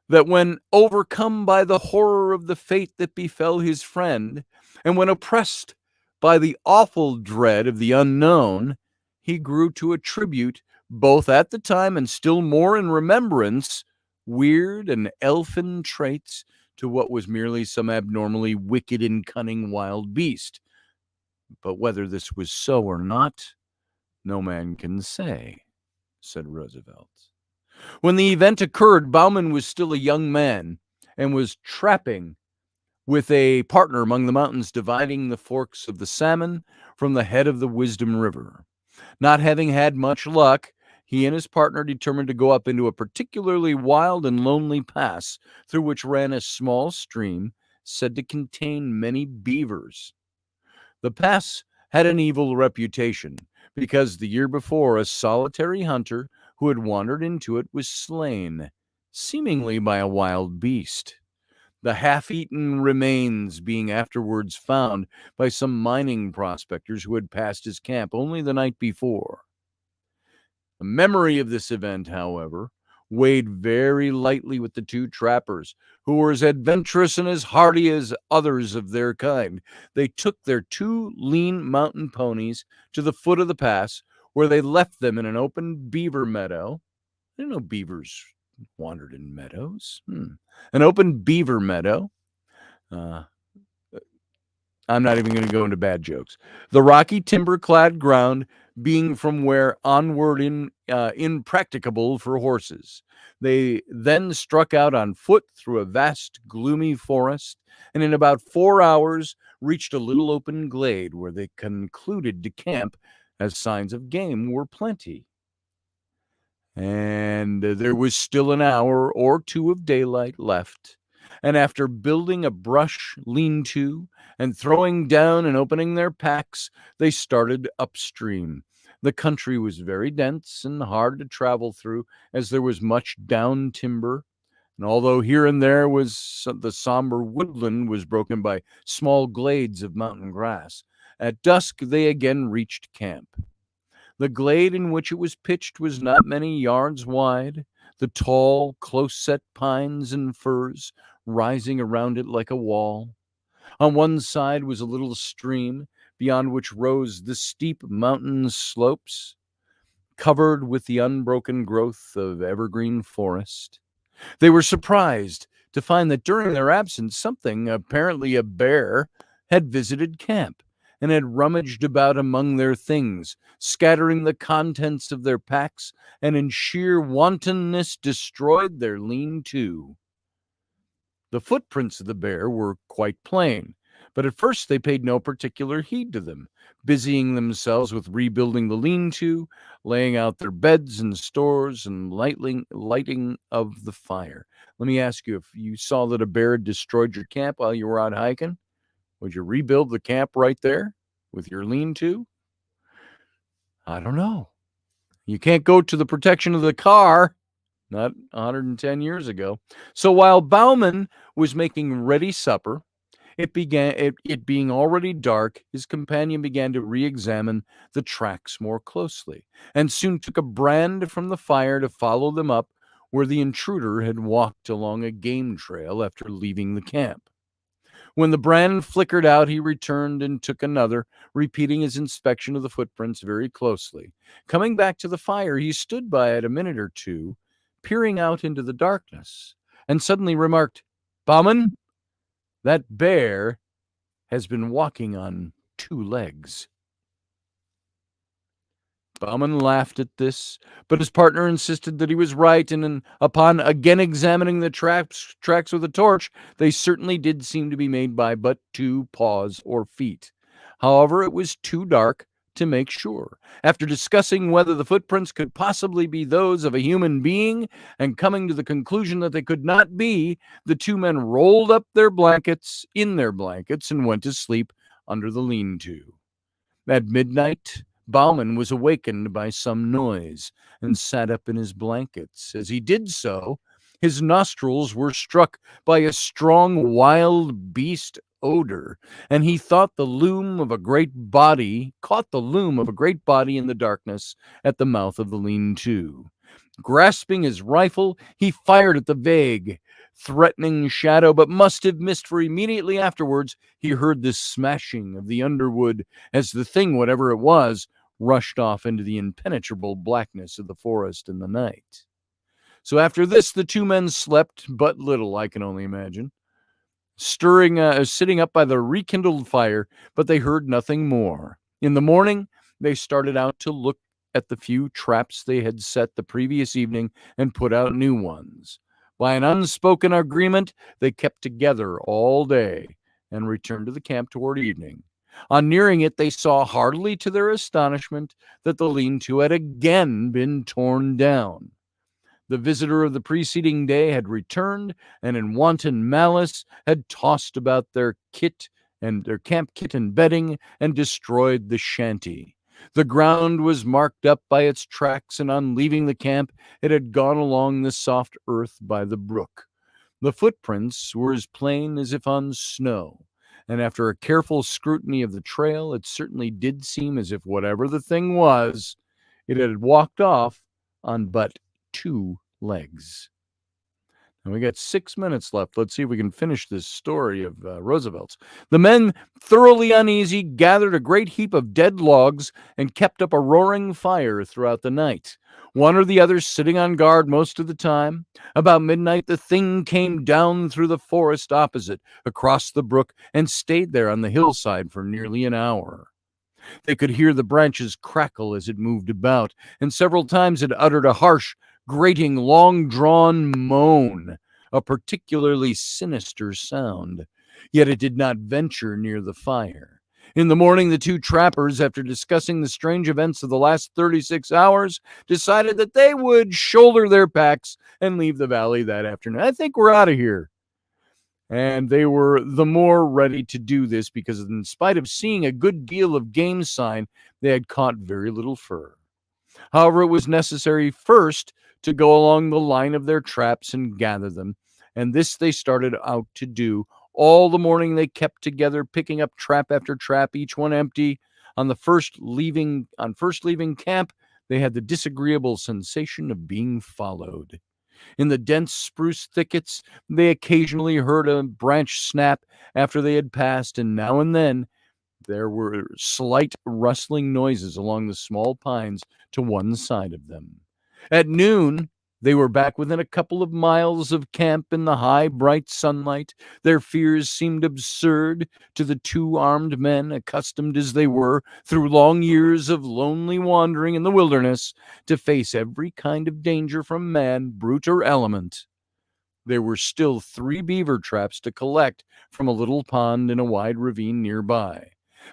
[SPEAKER 1] that when overcome by the horror of the fate that befell his friend, and when oppressed by the awful dread of the unknown, he grew to attribute, both at the time and still more in remembrance, weird and elfin traits to what was merely some abnormally wicked and cunning wild beast. But whether this was so or not, No man can say, said Roosevelt. When the event occurred, Bauman was still a young man and was trapping with a partner among the mountains dividing the forks of the Salmon from the head of the Wisdom River. Not having had much luck, he and his partner determined to go up into a particularly wild and lonely pass through which ran a small stream said to contain many beavers. The pass had an evil reputation because the year before a solitary hunter who had wandered into it was slain, seemingly by a wild beast. The half-eaten remains being afterwards found by some mining prospectors who had passed his camp only the night before. The memory of this event, however, weighed very lightly with the two trappers, who were as adventurous and as hardy as others of their kind. They took their two lean mountain ponies to the foot of the pass, where they left them in an open beaver meadow. I didn't know beavers wandered in meadows. An open beaver meadow. I'm not even going to go into bad jokes. The rocky timber-clad ground being from where onward impracticable for horses. They then struck out on foot through a vast, gloomy forest, and in about 4 hours reached a little open glade where they concluded to camp, as signs of game were plenty. And there was still an hour or two of daylight left, and after building a brush lean-to and throwing down and opening their packs, they started upstream. The country was very dense and hard to travel through, as there was much down timber, and although here and there was the somber woodland was broken by small glades of mountain grass. At dusk they again reached camp. The glade in which it was pitched was not many yards wide, the tall, close-set pines and firs rising around it like a wall. On one side was a little stream, beyond which rose the steep mountain slopes, covered with the unbroken growth of evergreen forest. They were surprised to find that during their absence something, apparently a bear, had visited camp and had rummaged about among their things, scattering the contents of their packs, and in sheer wantonness destroyed their lean-to. The footprints of the bear were quite plain, but at first they paid no particular heed to them, busying themselves with rebuilding the lean-to, laying out their beds and stores, and lighting of the fire. Let me ask you, if you saw that a bear had destroyed your camp while you were out hiking, would you rebuild the camp right there with your lean-to? I don't know. You can't go to the protection of the car. Not 110 years ago. So while Bauman was making ready supper, it being already dark, his companion began to re-examine the tracks more closely, and soon took a brand from the fire to follow them up where the intruder had walked along a game trail after leaving the camp. When the brand flickered out, he returned and took another, repeating his inspection of the footprints very closely. Coming back to the fire, he stood by it a minute or two, peering out into the darkness, and suddenly remarked, "Bauman, that bear has been walking on 2 legs." Bauman laughed at this, but his partner insisted that he was right, and upon again examining the tracks with a torch, they certainly did seem to be made by but 2 paws or feet. However, it was too dark to make sure. After discussing whether the footprints could possibly be those of a human being, and coming to the conclusion that they could not be, the 2 men rolled up in their blankets, and went to sleep under the lean-to. At midnight, Bauman was awakened by some noise and sat up in his blankets. As he did so, his nostrils were struck by a strong wild beast odor, and he caught the loom of a great body in the darkness at the mouth of the lean-to. Grasping his rifle, he fired at the vague, threatening shadow, but must have missed, for immediately afterwards he heard the smashing of the underwood as the thing, whatever it was, rushed off into the impenetrable blackness of the forest in the night. So after this, the 2 men slept but little, I can only imagine, sitting up by the rekindled fire, but they heard nothing more. In the morning, they started out to look at the few traps they had set the previous evening and put out new ones. By an unspoken agreement, they kept together all day and returned to the camp toward evening. On nearing it, they saw, heartily to their astonishment, that the lean-to had again been torn down. The visitor of the preceding day had returned, and in wanton malice had tossed about their camp kit and bedding, and destroyed the shanty. The ground was marked up by its tracks, and on leaving the camp, it had gone along the soft earth by the brook. The footprints were as plain as if on snow, and after a careful scrutiny of the trail, it certainly did seem as if whatever the thing was, it had walked off on but 2 legs. And we got 6 minutes left. Let's see if we can finish this story of Roosevelt's. The men, thoroughly uneasy, gathered a great heap of dead logs and kept up a roaring fire throughout the night, one or the other sitting on guard most of the time. About midnight, the thing came down through the forest opposite, across the brook, and stayed there on the hillside for nearly an hour. They could hear the branches crackle as it moved about, and several times it uttered a harsh, grating, long-drawn moan, a particularly sinister sound. Yet it did not venture near the fire. In the morning, the 2 trappers, after discussing the strange events of the last 36 hours, decided that they would shoulder their packs and leave the valley that afternoon. I think we're out of here. And they were the more ready to do this because, in spite of seeing a good deal of game sign, they had caught very little fur. However, it was necessary first to go along the line of their traps and gather them, and this they started out to do. All the morning they kept together, picking up trap after trap, each one empty. On first leaving camp, they had the disagreeable sensation of being followed. In the dense spruce thickets, they occasionally heard a branch snap after they had passed, and now and then there were slight rustling noises along the small pines to one side of them. At noon, they were back within a couple of miles of camp in the high, bright sunlight. Their fears seemed absurd to the 2 armed men, accustomed as they were, through long years of lonely wandering in the wilderness, to face every kind of danger from man, brute, or element. There were still 3 beaver traps to collect from a little pond in a wide ravine nearby.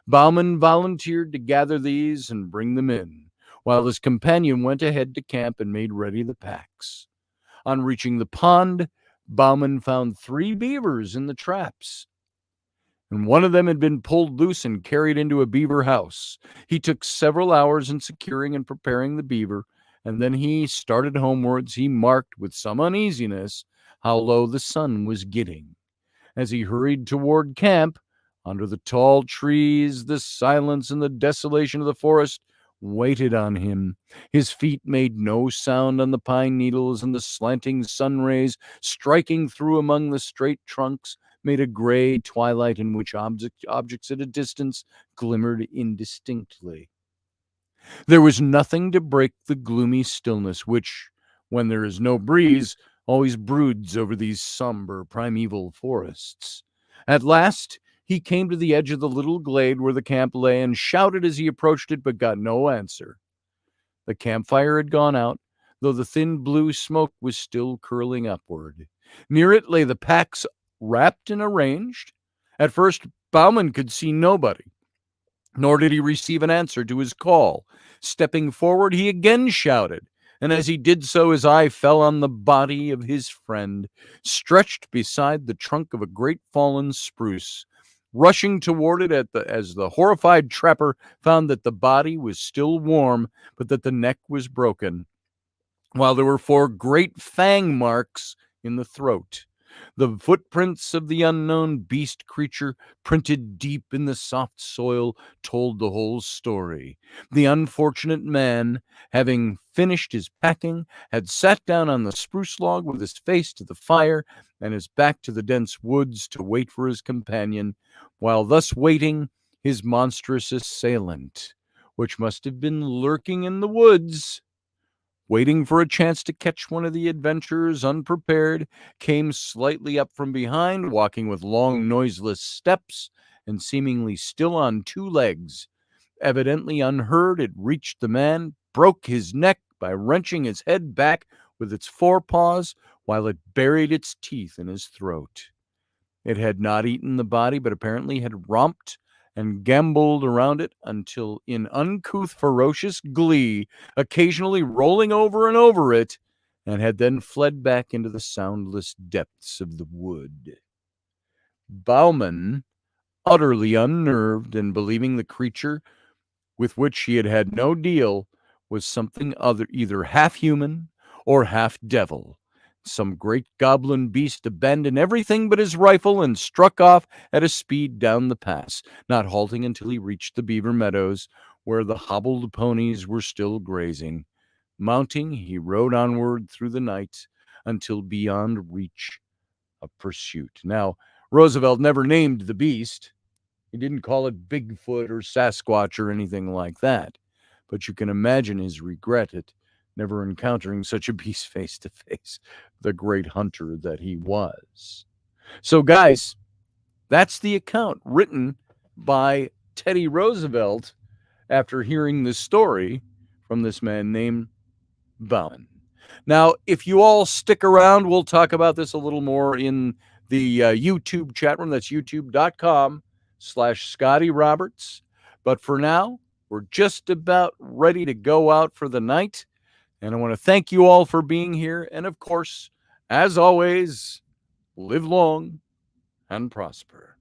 [SPEAKER 1] Bauman volunteered to gather these and bring them in, while his companion went ahead to camp and made ready the packs. On reaching the pond, Bauman found 3 beavers in the traps, and one of them had been pulled loose and carried into a beaver house. He took several hours in securing and preparing the beaver, and then he started homewards. He marked with some uneasiness how low the sun was getting. As he hurried toward camp, under the tall trees, the silence and the desolation of the forest waited on him. His feet made no sound on the pine needles, and the slanting sun rays striking through among the straight trunks made a gray twilight in which objects at a distance glimmered indistinctly. There was nothing to break the gloomy stillness which, when there is no breeze, always broods over these somber primeval forests. At last, he came to the edge of the little glade where the camp lay and shouted as he approached it, but got no answer. The campfire had gone out, though the thin blue smoke was still curling upward. Near it lay the packs wrapped and arranged. At first, Bauman could see nobody, nor did he receive an answer to his call. Stepping forward, he again shouted, and as he did so, his eye fell on the body of his friend, stretched beside the trunk of a great fallen spruce. Rushing toward it as the horrified trapper found that the body was still warm, but that the neck was broken, while there were 4 great fang marks in the throat. The footprints of the unknown beast creature, printed deep in the soft soil, told the whole story. The unfortunate man, having finished his packing, had sat down on the spruce log with his face to the fire and his back to the dense woods to wait for his companion. While thus waiting, his monstrous assailant, which must have been lurking in the woods, waiting for a chance to catch one of the adventurers unprepared, came slightly up from behind, walking with long, noiseless steps and seemingly still on 2 legs. Evidently unheard, it reached the man, broke his neck by wrenching his head back with its forepaws while it buried its teeth in his throat. It had not eaten the body, but apparently had romped and gamboled around it until, in uncouth, ferocious glee, occasionally rolling over and over it, and had then fled back into the soundless depths of the wood. Bauman, utterly unnerved and believing the creature with which he had had no deal was something either half human or half devil, some great goblin beast, abandoned everything but his rifle and struck off at a speed down the pass, not halting until he reached the beaver meadows, where the hobbled ponies were still grazing. Mounting, he rode onward through the night until beyond reach of pursuit. Now, Roosevelt never named the beast. He didn't call it Bigfoot or Sasquatch or anything like that. But you can imagine his regret at never encountering such a beast face to face, the great hunter that he was. So, guys, that's the account written by Teddy Roosevelt after hearing the story from this man named Bauman. Now, if you all stick around, we'll talk about this a little more in the YouTube chat room. That's youtube.com/Scotty Roberts. But for now, we're just about ready to go out for the night. And I want to thank you all for being here. And of course, as always, live long and prosper.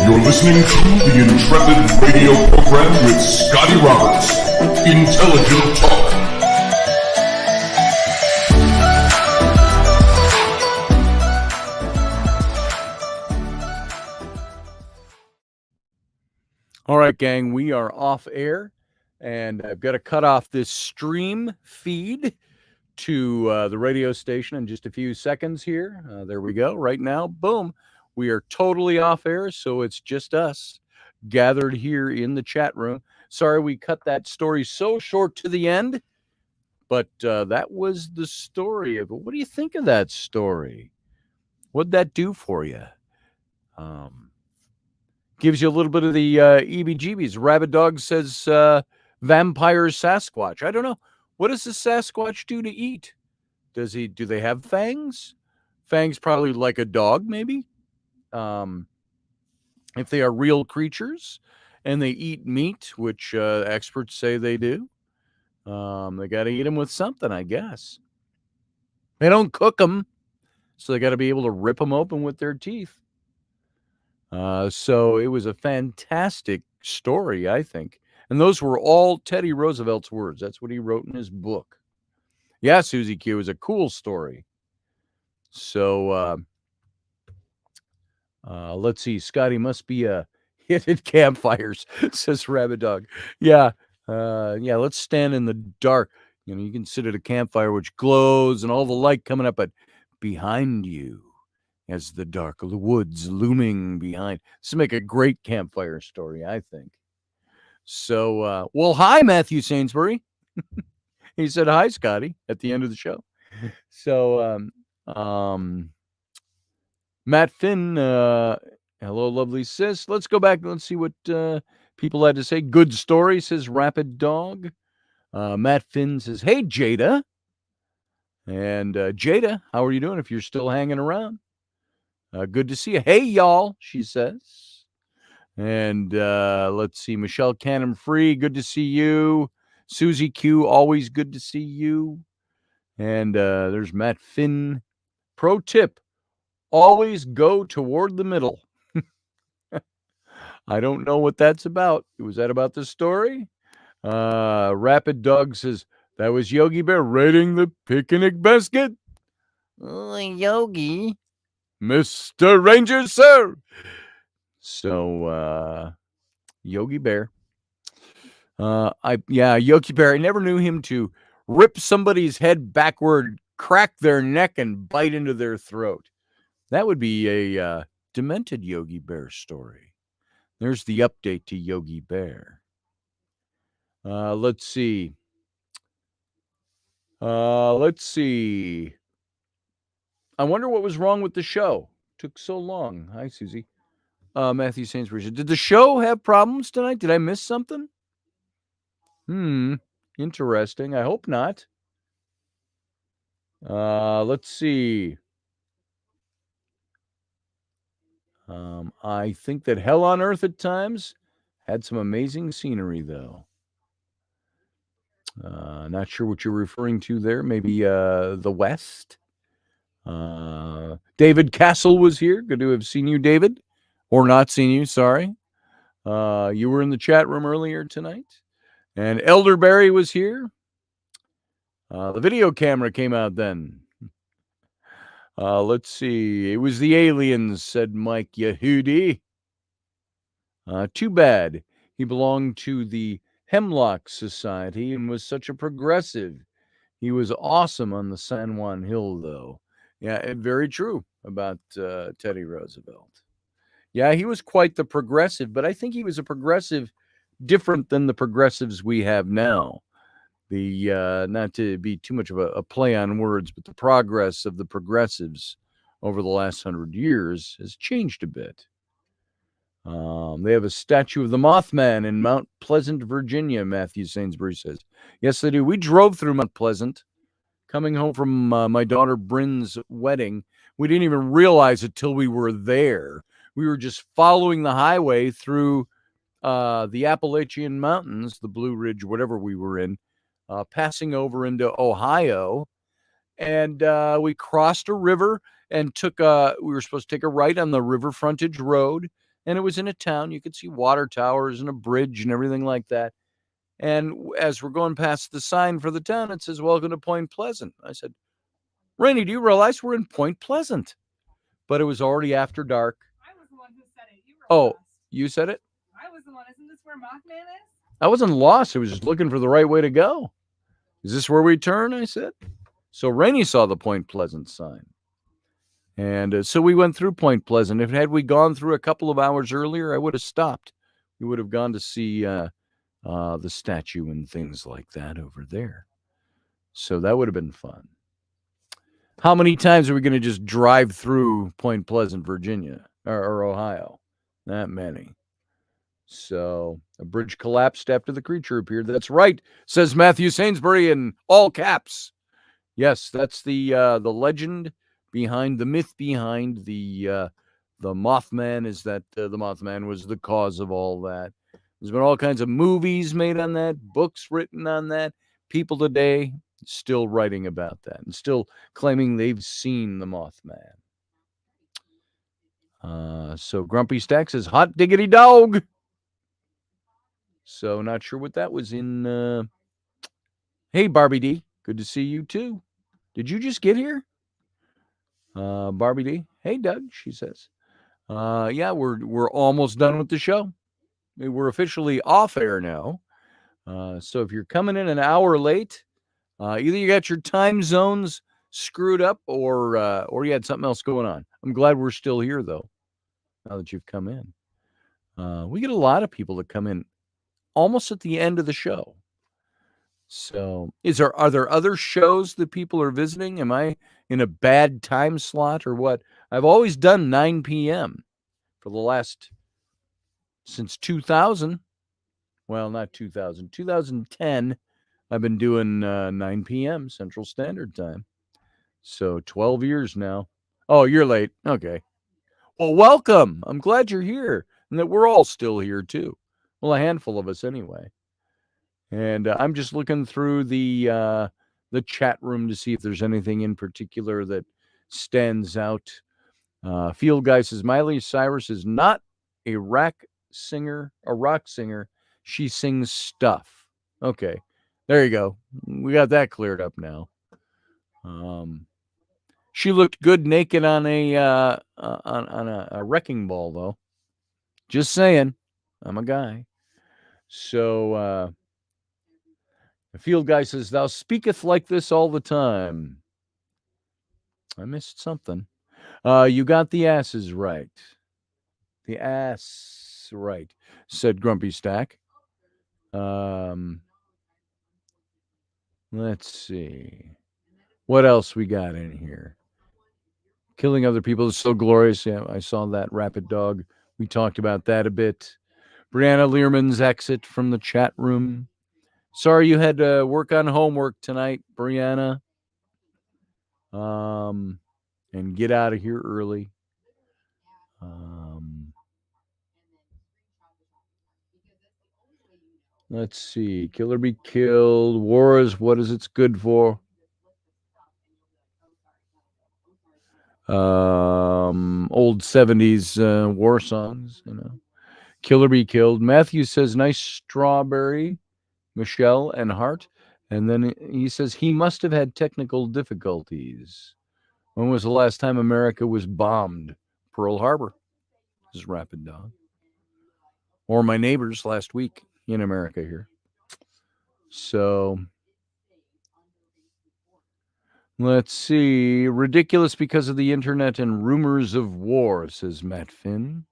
[SPEAKER 4] You're listening to the Intrepid radio program with Scotty Roberts. Intelligent Talk.
[SPEAKER 1] All right, gang, we are off air, and I've got to cut off this stream feed to the radio station in just a few seconds here. There we go. Right now, boom, we are totally off air, so it's just us gathered here in the chat room. Sorry we cut that story so short to the end, but that was the story of it. What do you think of that story? What'd that do for you? Gives you a little bit of the EBGBs. Rabbit Dog says vampire Sasquatch. I don't know. What does the Sasquatch do to eat? Do they have fangs? Fangs probably like a dog, maybe. If they are real creatures and they eat meat, which experts say they do, they got to eat them with something, I guess. They don't cook them, so they got to be able to rip them open with their teeth. So it was a fantastic story, I think. And those were all Teddy Roosevelt's words. That's what he wrote in his book. Yeah, Susie Q, it was a cool story. So let's see. Scotty must be a hit at campfires, says Rabbit Dog. Yeah, let's stand in the dark. You know, you can sit at a campfire which glows and all the light coming up, but behind you, as the dark of the woods looming behind. This will make a great campfire story, I think. So, well, hi, Matthew Sainsbury. He said, hi, Scotty, at the end of the show. So, Matt Finn, hello, lovely sis. Let's go back and let's see what people had to say. Good story, says Rapid Dog. Matt Finn says, hey, Jada. And Jada, how are you doing if you're still hanging around? Good to see you. Hey, y'all, she says. And let's see. Michelle Cannon Free, good to see you. Susie Q, always good to see you. And there's Matt Finn. Pro tip, always go toward the middle. I don't know what that's about. Was that about the story? Rapid Dog says, that was Yogi Bear raiding the picnic basket.
[SPEAKER 5] Oh, Yogi.
[SPEAKER 1] Mr. Ranger, sir. So, Yogi Bear. Yogi Bear. I never knew him to rip somebody's head backward, crack their neck, and bite into their throat. That would be a demented Yogi Bear story. There's the update to Yogi Bear. Let's see. Let's see. I wonder what was wrong with the show. Took so long. Hi, Susie. Matthew Sainsbury. Did the show have problems tonight? Did I miss something? Interesting. I hope not. Let's see. I think that Hell on Earth at times had some amazing scenery, though. Not sure what you're referring to there. Maybe the West. David Castle was here. Good to have seen you, David. Or not seen you, sorry. You were in the chat room earlier tonight. And Elderberry was here. The video camera came out then. Let's see. It was the aliens, said Mike Yehudi. Too bad. He belonged to the Hemlock Society and was such a progressive. He was awesome on the San Juan Hill, though. Yeah, very true about Teddy Roosevelt. Yeah, he was quite the progressive, but I think he was a progressive different than the progressives we have now. The not to be too much of a play on words, but the progress of the progressives over the last 100 years has changed a bit. They have a statue of the Mothman in Mount Pleasant, Virginia, Matthew Sainsbury says. Yes, they do. We drove through Mount Pleasant coming home from my daughter Bryn's wedding. We didn't even realize it till we were there. We were just following the highway through the Appalachian Mountains, the Blue Ridge, whatever we were in, passing over into Ohio. And we crossed a river and we were supposed to take a right on the river frontage road. And it was in a town. You could see water towers and a bridge and everything like that. And as we're going past the sign for the town, it says, "Welcome to Point Pleasant." I said, "Rainey, do you realize we're in Point Pleasant?" But it was already after dark.
[SPEAKER 2] I was the one who said it. You were
[SPEAKER 1] Oh,
[SPEAKER 2] lost.
[SPEAKER 1] you said it?
[SPEAKER 2] I was the one. Isn't this where Mothman is?
[SPEAKER 1] I wasn't lost. I was just looking for the right way to go. Is this where we turn? I said. So Rainey saw the Point Pleasant sign. And so we went through Point Pleasant. Had we gone through a couple of hours earlier, I would have stopped. We would have gone to see the statue and things like that over there. So that would have been fun. How many times are we going to just drive through Point Pleasant, Virginia, or Ohio? Not many. So a bridge collapsed after the creature appeared. That's right, says Matthew Sainsbury in all caps. Yes, that's the legend behind, the myth behind the Mothman is that the Mothman was the cause of all that. There's been all kinds of movies made on that, books written on that. People today still writing about that and still claiming they've seen the Mothman. So Grumpy Stack says, "Hot diggity dog." So not sure what that was in. Hey, Barbie D, good to see you too. Did you just get here? Barbie D. Hey, Doug, she says. Yeah, we're almost done with the show. We're officially off air now. So if you're coming in an hour late, either you got your time zones screwed up or you had something else going on. I'm glad we're still here, though, now that you've come in. We get a lot of people that come in almost at the end of the show. So are there other shows that people are visiting? Am I in a bad time slot or what? I've always done 9 p.m. for the last, since 2000. Well, not 2000, 2010. I've been doing 9 p.m. Central Standard Time. So 12 years now. Oh, you're late. Okay. Well, welcome. I'm glad you're here and that we're all still here too. Well, a handful of us anyway. And I'm just looking through the chat room to see if there's anything in particular that stands out. Field Guy says, Miley Cyrus is not a rock singer. She sings stuff. Okay, there you go. We got that cleared up now. She looked good naked on a wrecking ball, though. Just saying, I'm a guy. So the Field Guy says, "Thou speaketh like this all the time." I missed something. You got the asses right. The ass right, said Grumpy Stack. Let's see. What else we got in here? Killing other people is so glorious. Yeah, I saw that Rapid Dog. We talked about that a bit. Brianna Learman's exit from the chat room. Sorry you had to work on homework tonight, Brianna. And get out of here early. Let's see. Kill or be killed. War is what is it's good for. Old 70s war songs, you know. Kill or be killed. Matthew says, nice strawberry, Michelle and Hart. And then he says, he must have had technical difficulties. When was the last time America was bombed? Pearl Harbor. This is Rapid Dog. Or my neighbors last week in America here. So let's see. Ridiculous because of the internet and rumors of war, says Matt Finn.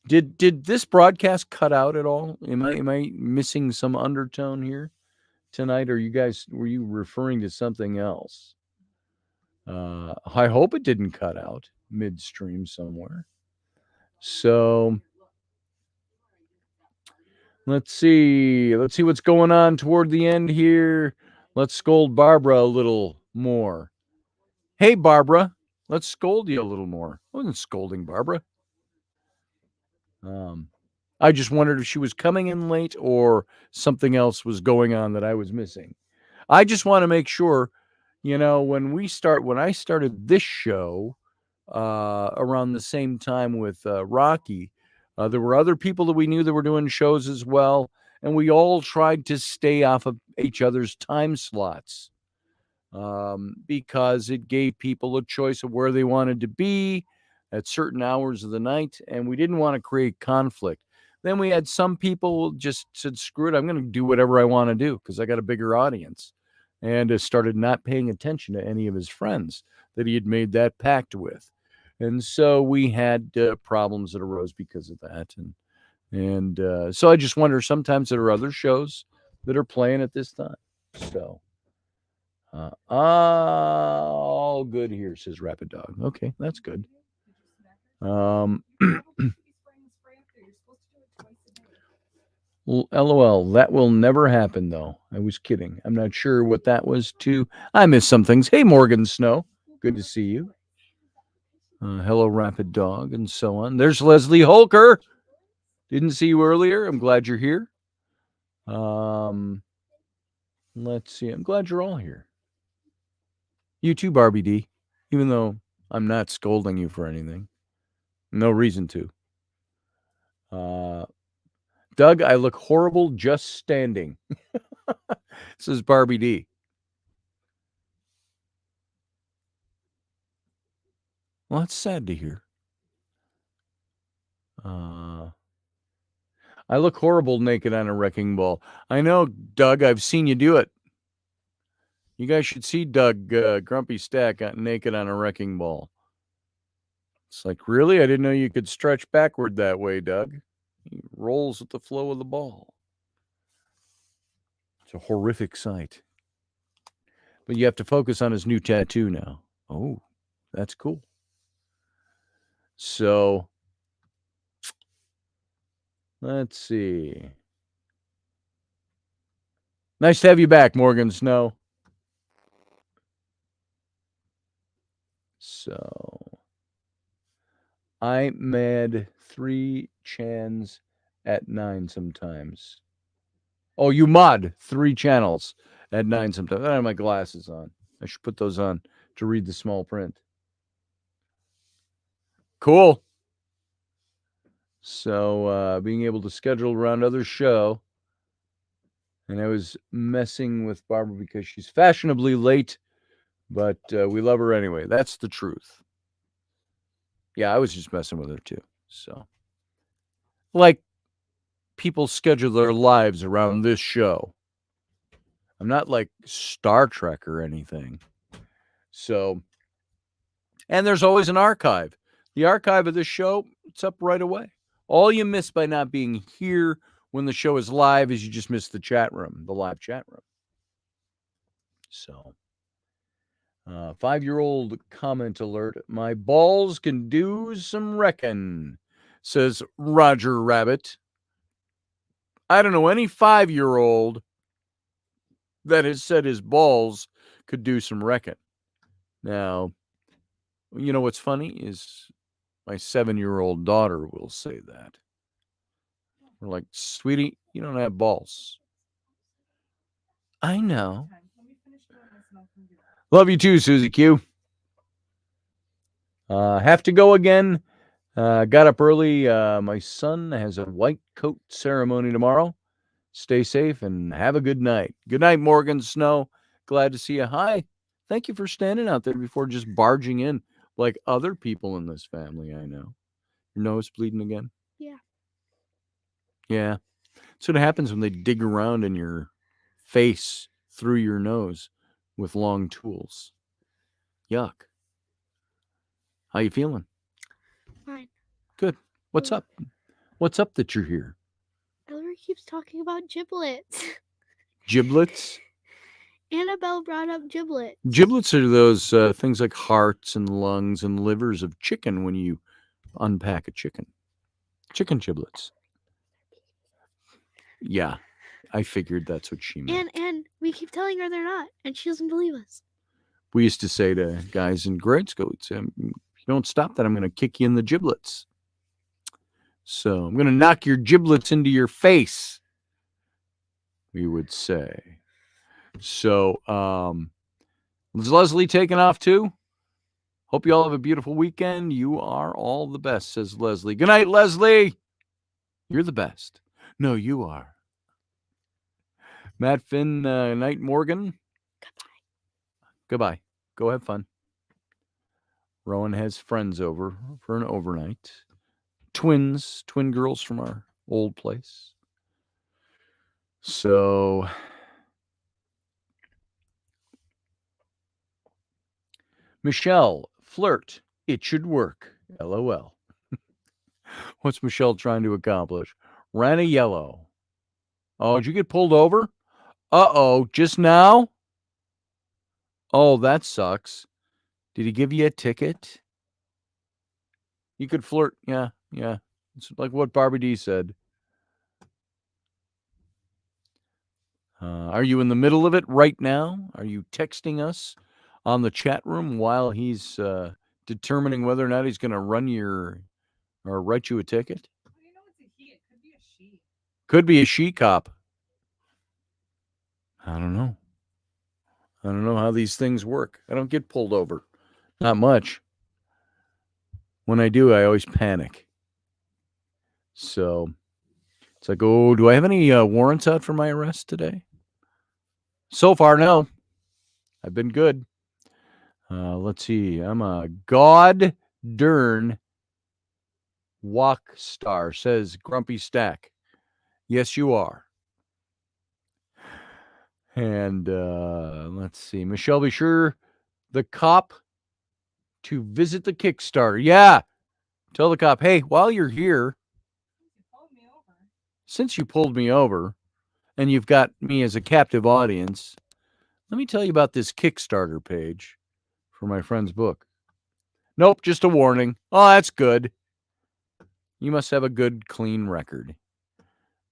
[SPEAKER 1] Did this broadcast cut out at all? Am I missing some undertone here tonight? Or were you referring to something else? I hope it didn't cut out midstream somewhere. So let's see what's going on toward the end here. Let's scold Barbara a little more. Hey, Barbara, let's scold you a little more. I wasn't scolding Barbara. I just wondered if she was coming in late or something else was going on that I was missing. I just want to make sure, you know, when I started this show around the same time with Rocky, there were other people that we knew that were doing shows as well, and we all tried to stay off of each other's time slots because it gave people a choice of where they wanted to be at certain hours of the night, and we didn't want to create conflict. Then we had some people just said, screw it, I'm going to do whatever I want to do because I got a bigger audience, and started not paying attention to any of his friends that he had made that pact with. And so we had problems that arose because of that. And so I just wonder, sometimes there are other shows that are playing at this time. So all good here, says Rapid Dog. Okay, that's good. LOL, that will never happen, though. I was kidding. I'm not sure what that was to. I missed some things. Hey, Morgan Snow. Good to see you. Hello, Rapid Dog, and so on. There's Leslie Holker. Didn't see you earlier. I'm glad you're here. Let's see. I'm glad you're all here. You too, Barbie D, even though I'm not scolding you for anything. No reason to. Doug, I look horrible just standing. Says Barbie D. Well, that's sad to hear. I look horrible naked on a wrecking ball. I know, Doug. I've seen you do it. You guys should see Doug Grumpy Stack naked on a wrecking ball. It's like, really? I didn't know you could stretch backward that way, Doug. He rolls with the flow of the ball. It's a horrific sight. But you have to focus on his new tattoo now. Oh, that's cool. So, let's see. Nice to have you back, Morgan Snow. So, I mad 3 chans at 9 sometimes. Oh, you mod 3 channels at 9 sometimes. I don't have my glasses on. I should put those on to read the small print. Cool. So, being able to schedule around other show. And I was messing with Barbara because she's fashionably late, but we love her anyway. That's the truth. Yeah, I was just messing with her too. So, like, people schedule their lives around this show. I'm not like Star Trek or anything. So, and there's always an archive. The archive of this show, it's up right away. All you miss by not being here when the show is live is you just miss the chat room, the live chat room. So, 5-year-old comment alert. My balls can do some wrecking, says Roger Rabbit. I don't know any 5-year-old that has said his balls could do some wrecking. Now, you know what's funny is my 7-year-old daughter will say that. We're like, sweetie, you don't have balls. I know. Love you too, Susie Q. Have to go again. Got up early. My son has a white coat ceremony tomorrow. Stay safe and have a good night. Good night, Morgan Snow. Glad to see you. Hi. Thank you for standing out there before just barging in like other people in this family I know. Your nose bleeding again?
[SPEAKER 3] Yeah.
[SPEAKER 1] Yeah. That's what happens when they dig around in your face through your nose with long tools. Yuck. How you feeling?
[SPEAKER 3] Fine.
[SPEAKER 1] Good. What's up? What's up that you're here?
[SPEAKER 3] Ellery keeps talking about giblets.
[SPEAKER 1] Giblets?
[SPEAKER 3] Annabelle brought up giblets.
[SPEAKER 1] Giblets are those things like hearts and lungs and livers of chicken when you unpack a chicken. Chicken giblets. Yeah, I figured that's what she meant.
[SPEAKER 3] And we keep telling her they're not, and she doesn't believe us.
[SPEAKER 1] We used to say to guys in grade school, we'd say, if you don't stop that, I'm going to kick you in the giblets. So I'm going to knock your giblets into your face, we would say. So, is Leslie taking off too? Hope you all have a beautiful weekend. You are all the best, says Leslie. Good night, Leslie. You're the best. No, you are. Matt Finn, night Morgan. Goodbye. Go have fun. Rowan has friends over for an overnight. Twin girls from our old place. So, Michelle, flirt. It should work. LOL. What's Michelle trying to accomplish? Ran a yellow. Oh, did you get pulled over? Uh-oh, just now? Oh, that sucks. Did he give you a ticket? You could flirt. Yeah. It's like what Barbie D said. Are you in the middle of it right now? Are you texting us on the chat room while he's determining whether or not he's going to run your or write you a ticket?
[SPEAKER 2] You know it's a he. It could be a she.
[SPEAKER 1] Could be a she cop. I don't know. I don't know how these things work. I don't get pulled over. Not much. When I do, I always panic. So it's like, oh, do I have any warrants out for my arrest today? So far, no. I've been good. Let's see. I'm a god darn walk star, says Grumpy Stack. Yes, you are. And let's see. Michelle, be sure the cop to visit the Kickstarter. Yeah. Tell the cop, hey, while you're here, since you pulled me over and you've got me as a captive audience, let me tell you about this Kickstarter page for my friend's book. Nope, just a warning. Oh, that's good. You must have a good, clean record.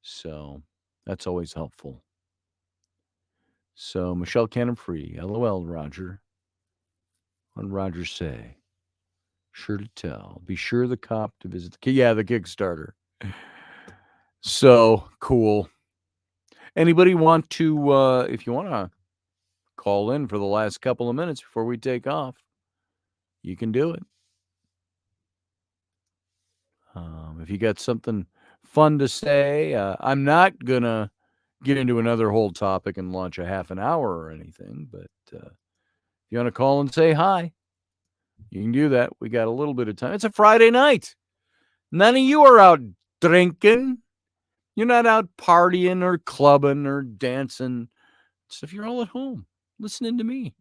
[SPEAKER 1] So that's always helpful. So Michelle Cannon Free, LOL, Roger. What did Roger say? Sure to tell. Be sure the cop to visit the Kickstarter. So cool. Anybody want to, if you want to call in for the last couple of minutes before we take off, you can do it. If you got something fun to say, I'm not going to get into another whole topic and launch a half an hour or anything, but if you want to call and say hi, you can do that. We got a little bit of time. It's a Friday night. None of you are out drinking. You're not out partying or clubbing or dancing. So if you're all at home listening to me.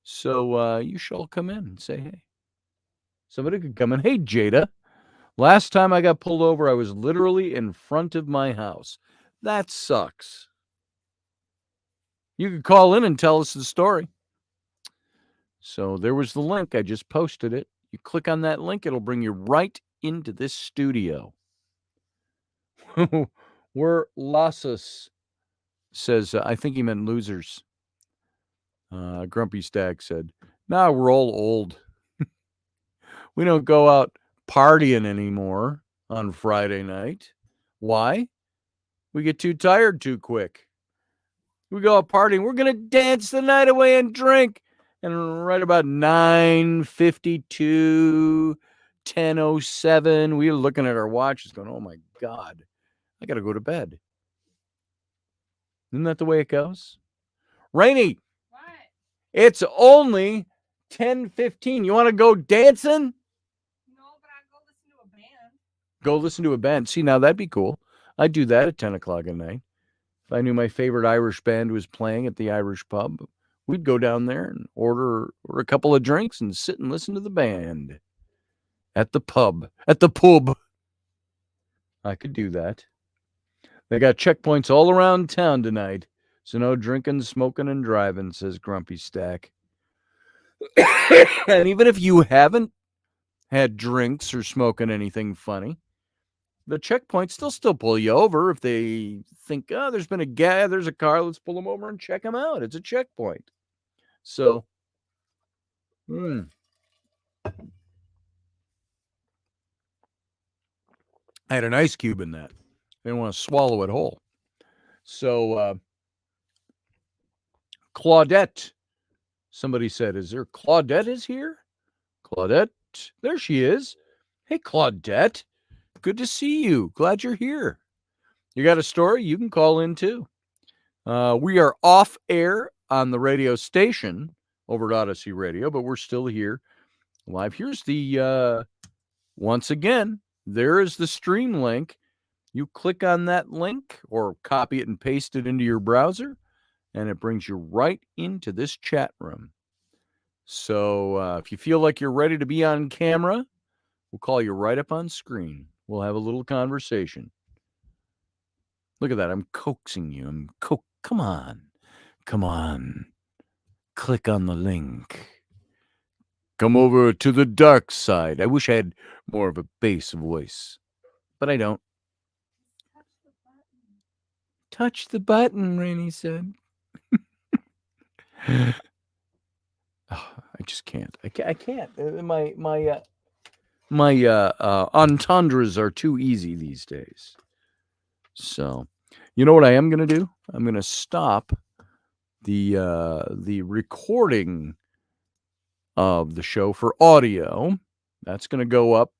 [SPEAKER 1] So you should all come in and say, hey. Somebody could come in. Hey, Jada. Last time I got pulled over, I was literally in front of my house. That sucks. You could call in and tell us the story. So there was the link. I just posted it. You click on that link, it'll bring you right into this studio. We're losses, says, I think he meant losers. Grumpy Stag said, nah, we're all old. We don't go out partying anymore on Friday night. Why? We get too tired too quick. We go out partying. We're going to dance the night away and drink. And right about 9:52, 10:07, we were looking at our watches going, oh my God, I got to go to bed. Isn't that the way it goes? Rainy.
[SPEAKER 2] What?
[SPEAKER 1] It's only 10:15. You want to go dancing?
[SPEAKER 2] No, but I'll go listen to a band.
[SPEAKER 1] Go listen to a band. See, now that'd be cool. I'd do that at 10 o'clock at night. If I knew my favorite Irish band was playing at the Irish pub, we'd go down there and order a couple of drinks and sit and listen to the band at the pub. At the pub. I could do that. They got checkpoints all around town tonight, so no drinking, smoking, and driving, says Grumpy Stack. And even if you haven't had drinks or smoking anything funny, the checkpoints still pull you over if they think, oh, there's a car, let's pull them over and check them out. It's a checkpoint. So, I had an ice cube in that. I didn't want to swallow it whole. So, Claudette, somebody said, is there Claudette is here? Claudette, there she is. Hey, Claudette, good to see you. Glad you're here. You got a story? You can call in too. We are off air on the radio station over at Odyssey Radio, but we're still here live. Here's the, once again, there is the stream link. You click on that link or copy it and paste it into your browser, and it brings you right into this chat room. So if you feel like you're ready to be on camera, we'll call you right up on screen. We'll have a little conversation. Look at that. I'm coaxing you. Come on. Come on. Click on the link. Come over to the dark side. I wish I had more of a bass voice, but I don't. Touch the button, Rainey said. Oh, I just can't. I can't. My entendres are too easy these days. So, you know what I am going to do? I'm going to stop the recording of the show for audio. That's going to go up.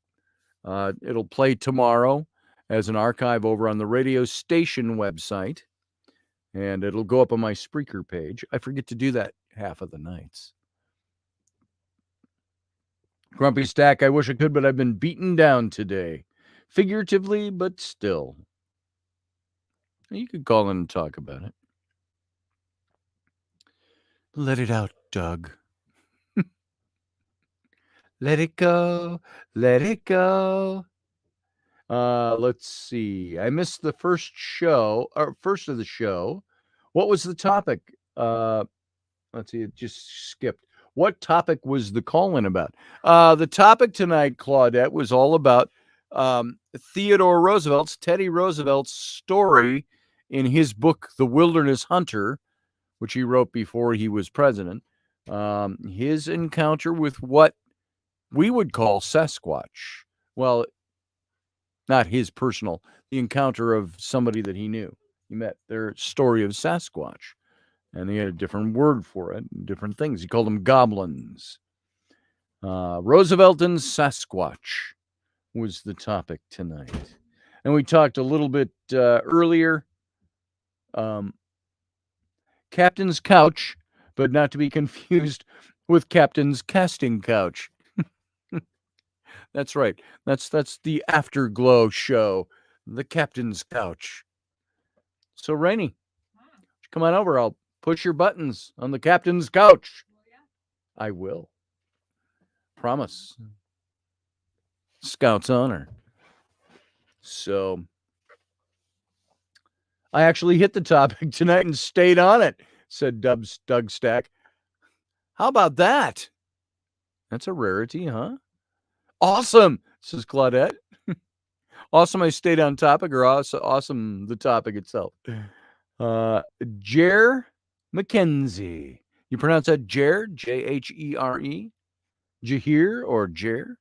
[SPEAKER 1] It'll play tomorrow as an archive over on the radio station website, and it'll go up on my Spreaker page. I forget to do that half of the nights. Grumpy Stack, I wish I could, but I've been beaten down today. Figuratively, but still. You could call in and talk about it. Let it out, Doug. Let it go. Let it go. Let's see. I missed the first of the show. What was the topic? Let's see. It just skipped. What topic was the call-in about? The topic tonight, Claudette, was all about Teddy Roosevelt's story in his book, The Wilderness Hunter, which he wrote before he was president. His encounter with what we would call Sasquatch. Well, not his personal, the encounter of somebody that he knew. He met their story of Sasquatch. And he had a different word for it, different things. He called them goblins. Roosevelt and Sasquatch was the topic tonight. And we talked a little bit earlier. Captain's couch, but not to be confused with Captain's casting couch. That's right. That's the Afterglow show, the Captain's couch. So, Rainey, come on over. I'll push your buttons on the Captain's couch. I will. Promise. Scout's honor. So, I actually hit the topic tonight and stayed on it. said Doug Stack. How about that? That's a rarity, huh? Awesome, says Claudette. Awesome I stayed on topic, or awesome the topic itself. Jer McKenzie. You pronounce that Jer? Jhere? Jahir or Jer?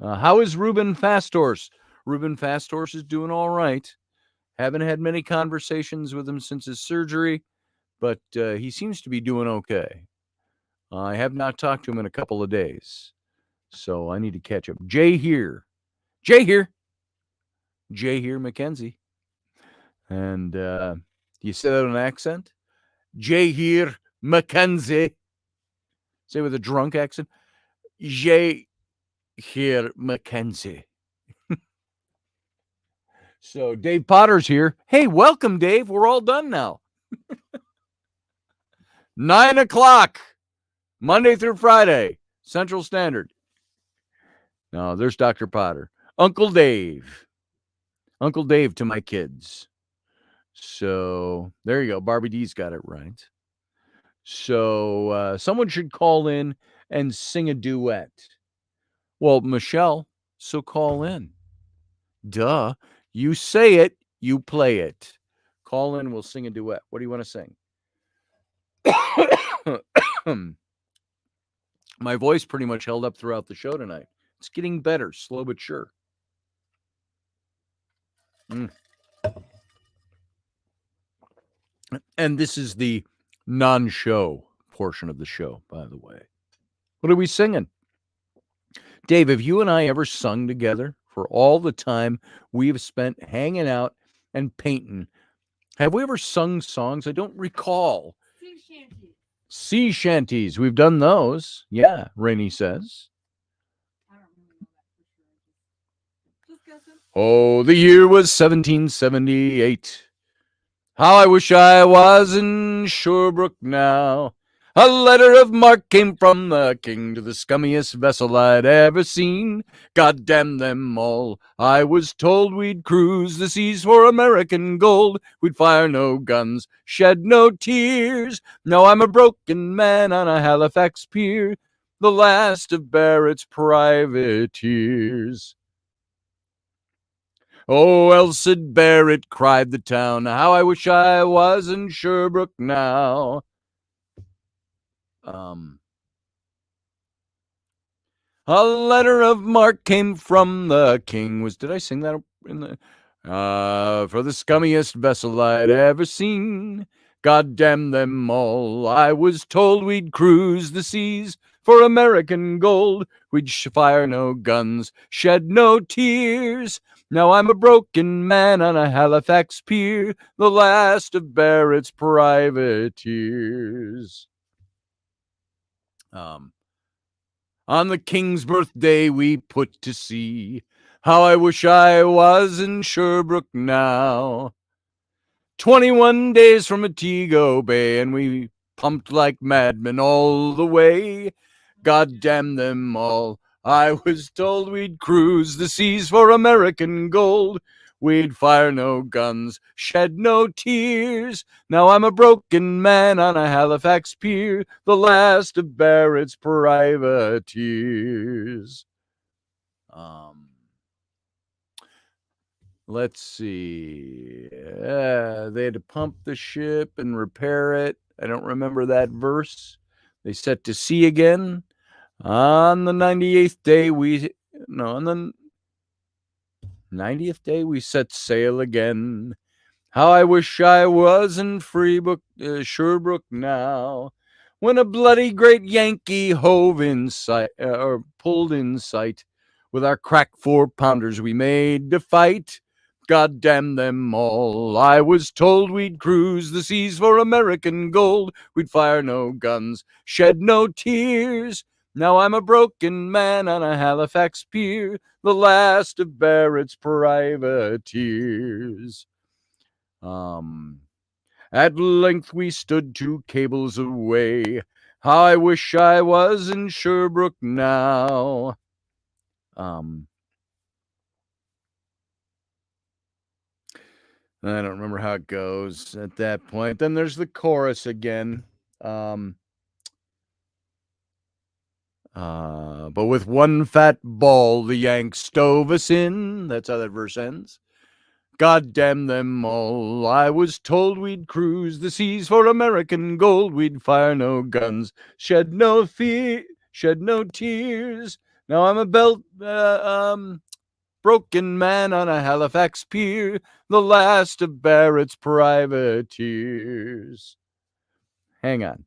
[SPEAKER 1] How is Ruben Fasthorse? Ruben Fasthorse is doing all right. Haven't had many conversations with him since his surgery, but he seems to be doing okay. I have not talked to him in a couple of days, so I need to catch up. Jay here, Mackenzie. And you say that with an accent? Jay here, Mackenzie. Say with a drunk accent. Jay here, Mackenzie. So Dave Potter's here. Hey, welcome, Dave. We're all done now. 9 o'clock, Monday through Friday, Central Standard. No, there's Dr. Potter. Uncle Dave. Uncle Dave to my kids. So there you go. Barbie D's got it right. So someone should call in and sing a duet. Well, Michelle, so call in. Duh. You say it, you play it. Call in, we'll sing a duet. What do you want to sing? My voice pretty much held up throughout the show tonight. It's getting better, slow but sure. And this is the non-show portion of the show, by the way. What are we singing? Dave, have you and I ever sung together for all the time we have spent hanging out and painting? Have we ever sung songs? I don't recall. Sea shanties. We've done those. Yeah, Rainey says. Oh, the year was 1778. How I wish I was in Shorebrook now. A letter of marque came from the king to the scummiest vessel I'd ever seen. God damn them all. I was told we'd cruise the seas for American gold. We'd fire no guns, shed no tears. Now I'm a broken man on a Halifax pier, the last of Barrett's privateers. Oh, Elcid Barrett, cried the town, how I wish I was in Sherbrooke now. A letter of marque came from the king. Did I sing that in the for the scummiest vessel I'd ever seen? God damn them all. I was told we'd cruise the seas for American gold. We'd fire no guns, shed no tears. Now I'm a broken man on a Halifax pier, the last of Barrett's privateers. On the king's birthday we put to sea. How I wish I was in Sherbrooke now. 21 days from Montego Bay, and we pumped like madmen all the way. God damn them all. I was told we'd cruise the seas for American gold. We'd fire no guns, shed no tears. Now I'm a broken man on a Halifax pier, the last of Barrett's privateers. Let's see. They had to pump the ship and repair it. I don't remember that verse. They set to sea again. On the 98th day, on the 90th day, we set sail again. How I wish I was in Sherbrooke now, when a bloody great Yankee hove in sight, or pulled in sight. With our crack 4-pounders we made to fight. God damn them all. I was told we'd cruise the seas for American gold. We'd fire no guns, shed no tears. Now I'm a broken man on a Halifax pier, the last of Barrett's privateers. At length we stood 2 cables away. How I wish I was in Sherbrooke now. I don't remember how it goes at that point. Then there's the chorus again. But with one fat ball, the Yanks stove us in. That's how that verse ends. God damn them all. I was told we'd cruise the seas for American gold. We'd fire no guns, shed no fear, shed no tears. Now I'm a broken man on a Halifax pier, the last of Barrett's privateers. Hang on.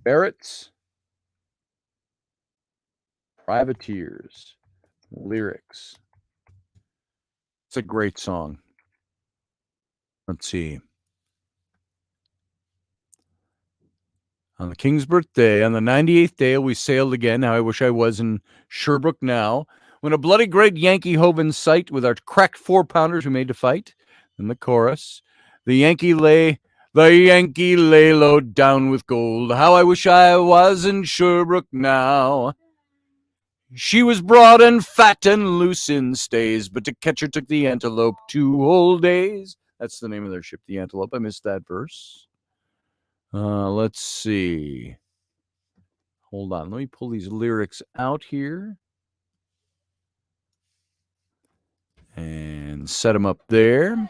[SPEAKER 1] Barrett's privateers lyrics. It's a great song. Let's see. On the King's birthday, on the 98th day, we sailed again. How I wish I was in Sherbrooke now. When a bloody great Yankee hove in sight with our cracked 4-pounders we made to fight. And the chorus. The Yankee lay low down with gold. How I wish I was in Sherbrooke now. She was broad and fat and loose in stays, but to catch her took the Antelope 2 whole days. That's the name of their ship, the Antelope. I missed that verse. Let's see. Hold on. Let me pull these lyrics out here and set them up there.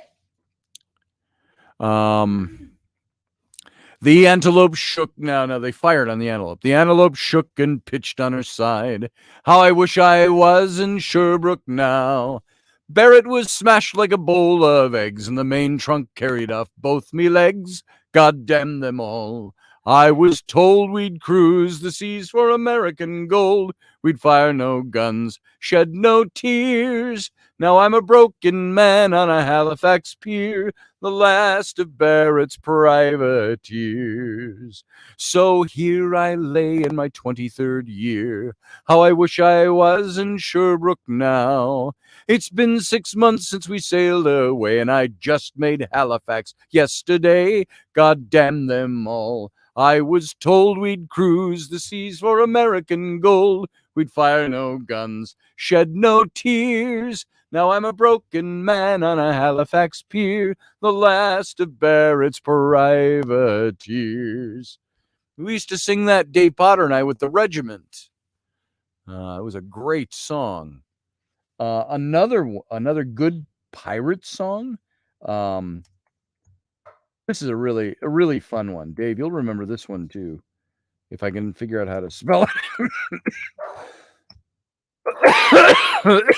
[SPEAKER 1] The Antelope shook. Now they fired on the Antelope. The Antelope shook and pitched on her side. How I wish I was in Sherbrooke now. Barrett was smashed like a bowl of eggs, and the main trunk carried off both me legs. God damn them all. I was told we'd cruise the seas for American gold. We'd fire no guns, shed no tears. Now I'm a broken man on a Halifax pier, the last of Barrett's privateers. So here I lay in my 23rd year. How I wish I was in Sherbrooke now. It's been 6 months since we sailed away, and I just made Halifax yesterday. God damn them all. I was told we'd cruise the seas for American gold. We'd fire no guns, shed no tears. Now I'm a broken man on a Halifax pier, the last of Barrett's privateers. We used to sing that, Dave Potter and I, with the regiment. It was a great song. Another good pirate song. This is a really fun one. Dave, you'll remember this one too, if I can figure out how to spell it.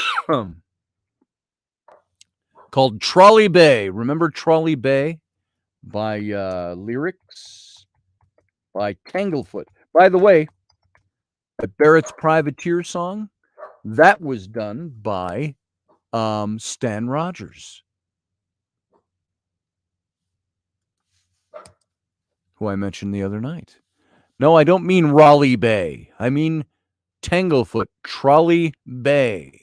[SPEAKER 1] Called Trolley Bay. Remember Trolley Bay? By lyrics by Tanglefoot. By the way, the Barrett's Privateer song, that was done by Stan Rogers, who I mentioned the other night. No, I don't mean Raleigh Bay. I mean Tanglefoot, Trolley Bay.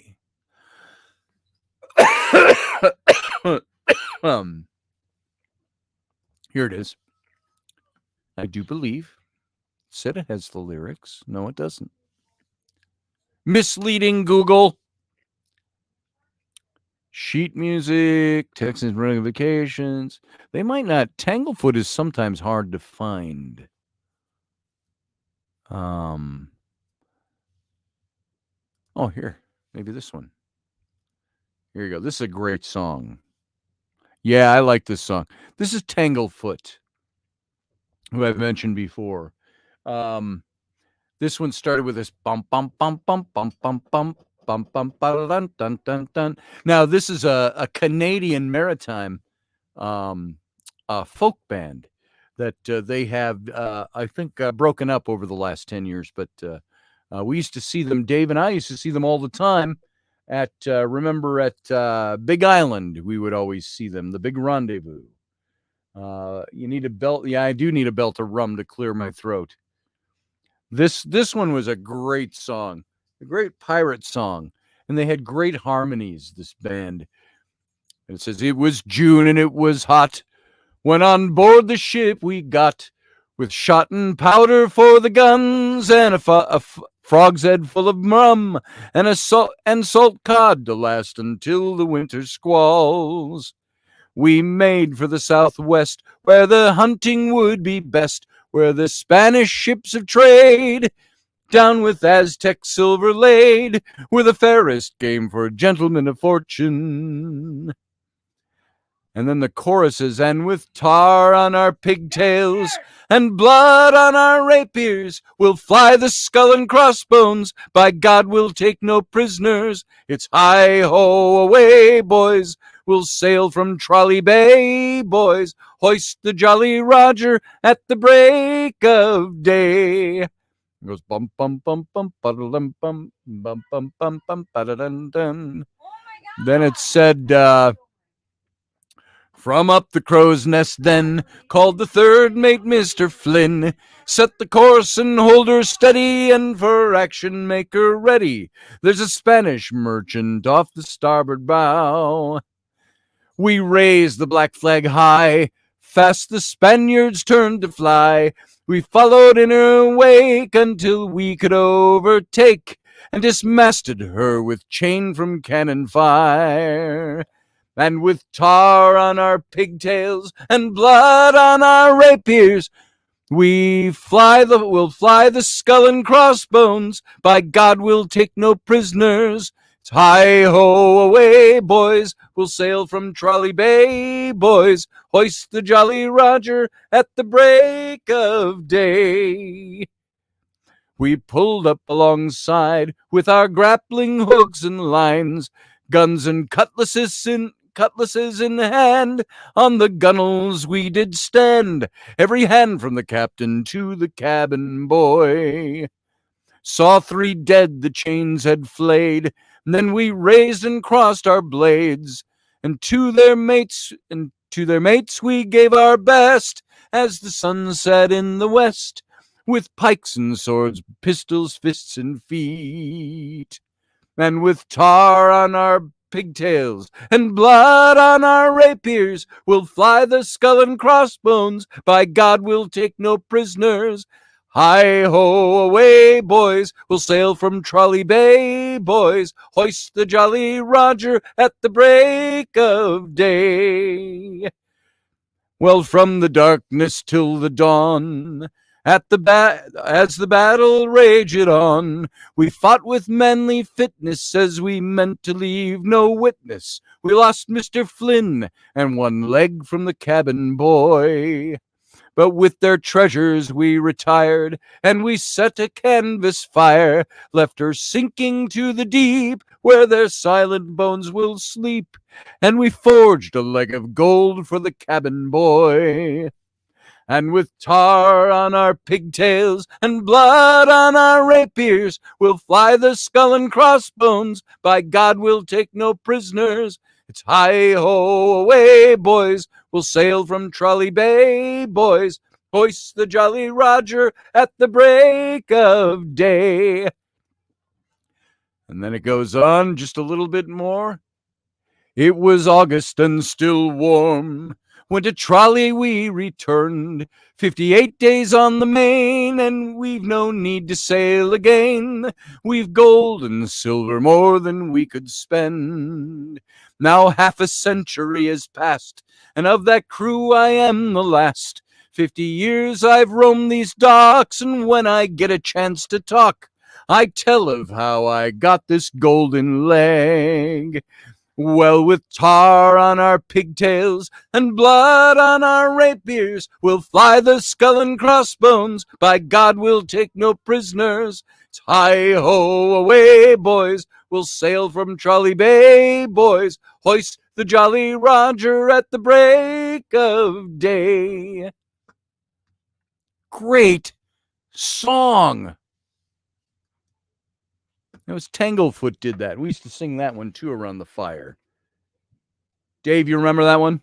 [SPEAKER 1] Here it is. I do believe it said it has the lyrics. No, it doesn't. Misleading Google. Sheet music, Texas running vacations. They might not. Tanglefoot is sometimes hard to find. Oh, here. Maybe this one. Here you go. This is a great song. Yeah, I like this song. This is Tanglefoot, who I've mentioned before. This one started with this bum bum bum bum bum bum bum bum bum dun dun dun dun. Now this is a Canadian maritime folk band that they have I think broken up over the last 10 years, but we used to see them. Dave and I used to see them all the time at remember at Big Island. We would always see them, the Big Rendezvous. You need a belt. Yeah, I do need a belt of rum to clear my throat. This one was a great song, a great pirate song, and they had great harmonies, this band. And it says, it was June and it was hot when on board the ship we got, with shot and powder for the guns and frog's head full of rum, and salt cod to last until the winter squalls. We made for the southwest, where the hunting would be best, where the Spanish ships of trade down with Aztec silver laid were the fairest game for gentlemen of fortune. And then the choruses, and with tar on our pigtails and blood on our rapiers, we'll fly the skull and crossbones. By God, we'll take no prisoners. It's hi-ho away, boys. We'll sail from Trolley Bay, boys. Hoist the Jolly Roger at the break of day. It goes bum bum bum bum ba-da-dum bum bum bum bum bum ba-da-dum dum. Then it said, from up the crow's nest then called the third mate, Mr. Flynn. Set the course and hold her steady, and for action make her ready. There's a Spanish merchant off the starboard bow. We raised the black flag high, fast the Spaniards turned to fly. We followed in her wake until we could overtake, and dismasted her with chain from cannon fire. And with tar on our pigtails and blood on our rapiers, we'll fly the skull and crossbones. By God, we'll take no prisoners. It's hi-ho away, boys. We'll sail from Trolley Bay, boys. Hoist the Jolly Roger at the break of day. We pulled up alongside with our grappling hooks and lines, guns and cutlasses in hand. On the gunwales we did stand, every hand from the captain to the cabin boy. Saw 3 dead the chains had flayed, and then we raised and crossed our blades, and to their mates we gave our best, as the sun set in the west, with pikes and swords, pistols, fists, and feet. And with tar on our pigtails and blood on our rapiers, we'll fly the skull and crossbones. By God, we'll take no prisoners. Hi-ho away, boys. We'll sail from Trolley Bay, boys. Hoist the Jolly Roger at the break of day. Well, from the darkness till the dawn, as the battle raged on, we fought with manly fitness, as we meant to leave no witness. We lost Mr. Flynn and 1 leg from the cabin boy. But with their treasures we retired, and we set a canvas fire, left her sinking to the deep, where their silent bones will sleep. And we forged a leg of gold for the cabin boy. And with tar on our pigtails and blood on our rapiers, we'll fly the skull and crossbones. By God, we'll take no prisoners. It's hi-ho away, boys. We'll sail from Trolley Bay, boys. Hoist the Jolly Roger at the break of day. And then it goes on just a little bit more. It was August and still warm when to Trolley we returned. 58 days on the main, and we've no need to sail again. We've gold and silver more than we could spend. Now half a century has passed, and of that crew I am the last. 50 years I've roamed these docks, and when I get a chance to talk, I tell of how I got this golden leg. Well, with tar on our pigtails and blood on our rapiers, we'll fly the skull and crossbones. By God, we'll take no prisoners. It's hi-ho away, boys. We'll sail from Trolley Bay, boys. Hoist the Jolly Roger at the break of day. Great song. It was Tanglefoot did that. We used to sing that one too around the fire. Dave, you remember that one?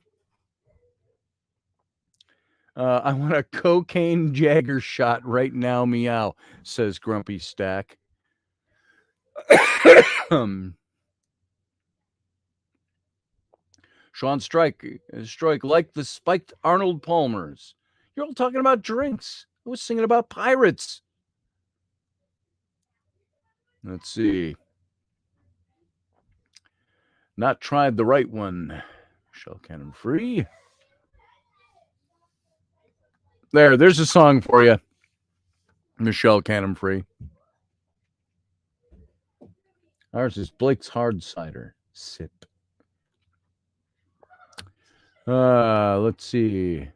[SPEAKER 1] I want a cocaine Jagger shot right now, meow, says Grumpy Stack. Sean Strike, like the spiked Arnold Palmers. You're all talking about drinks. I was singing about pirates. Let's see. Not tried the right one. Shell Cannon Free. There's a song for you. Michelle Cannon Free. Ours is Blake's Hard Cider. Sip. Let's see.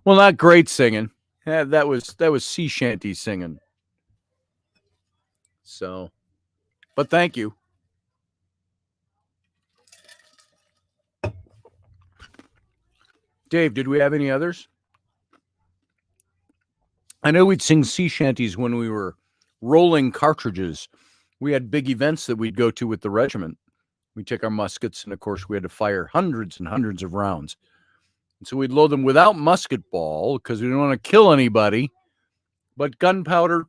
[SPEAKER 1] Well, not great singing. Yeah, that was sea shanty singing. So, but thank you. Dave, did we have any others? I know we'd sing sea shanties when we were rolling cartridges. We had big events that we'd go to with the regiment. We'd take our muskets, and of course, we had to fire hundreds and hundreds of rounds. And so we'd load them without musket ball because we didn't want to kill anybody, but gunpowder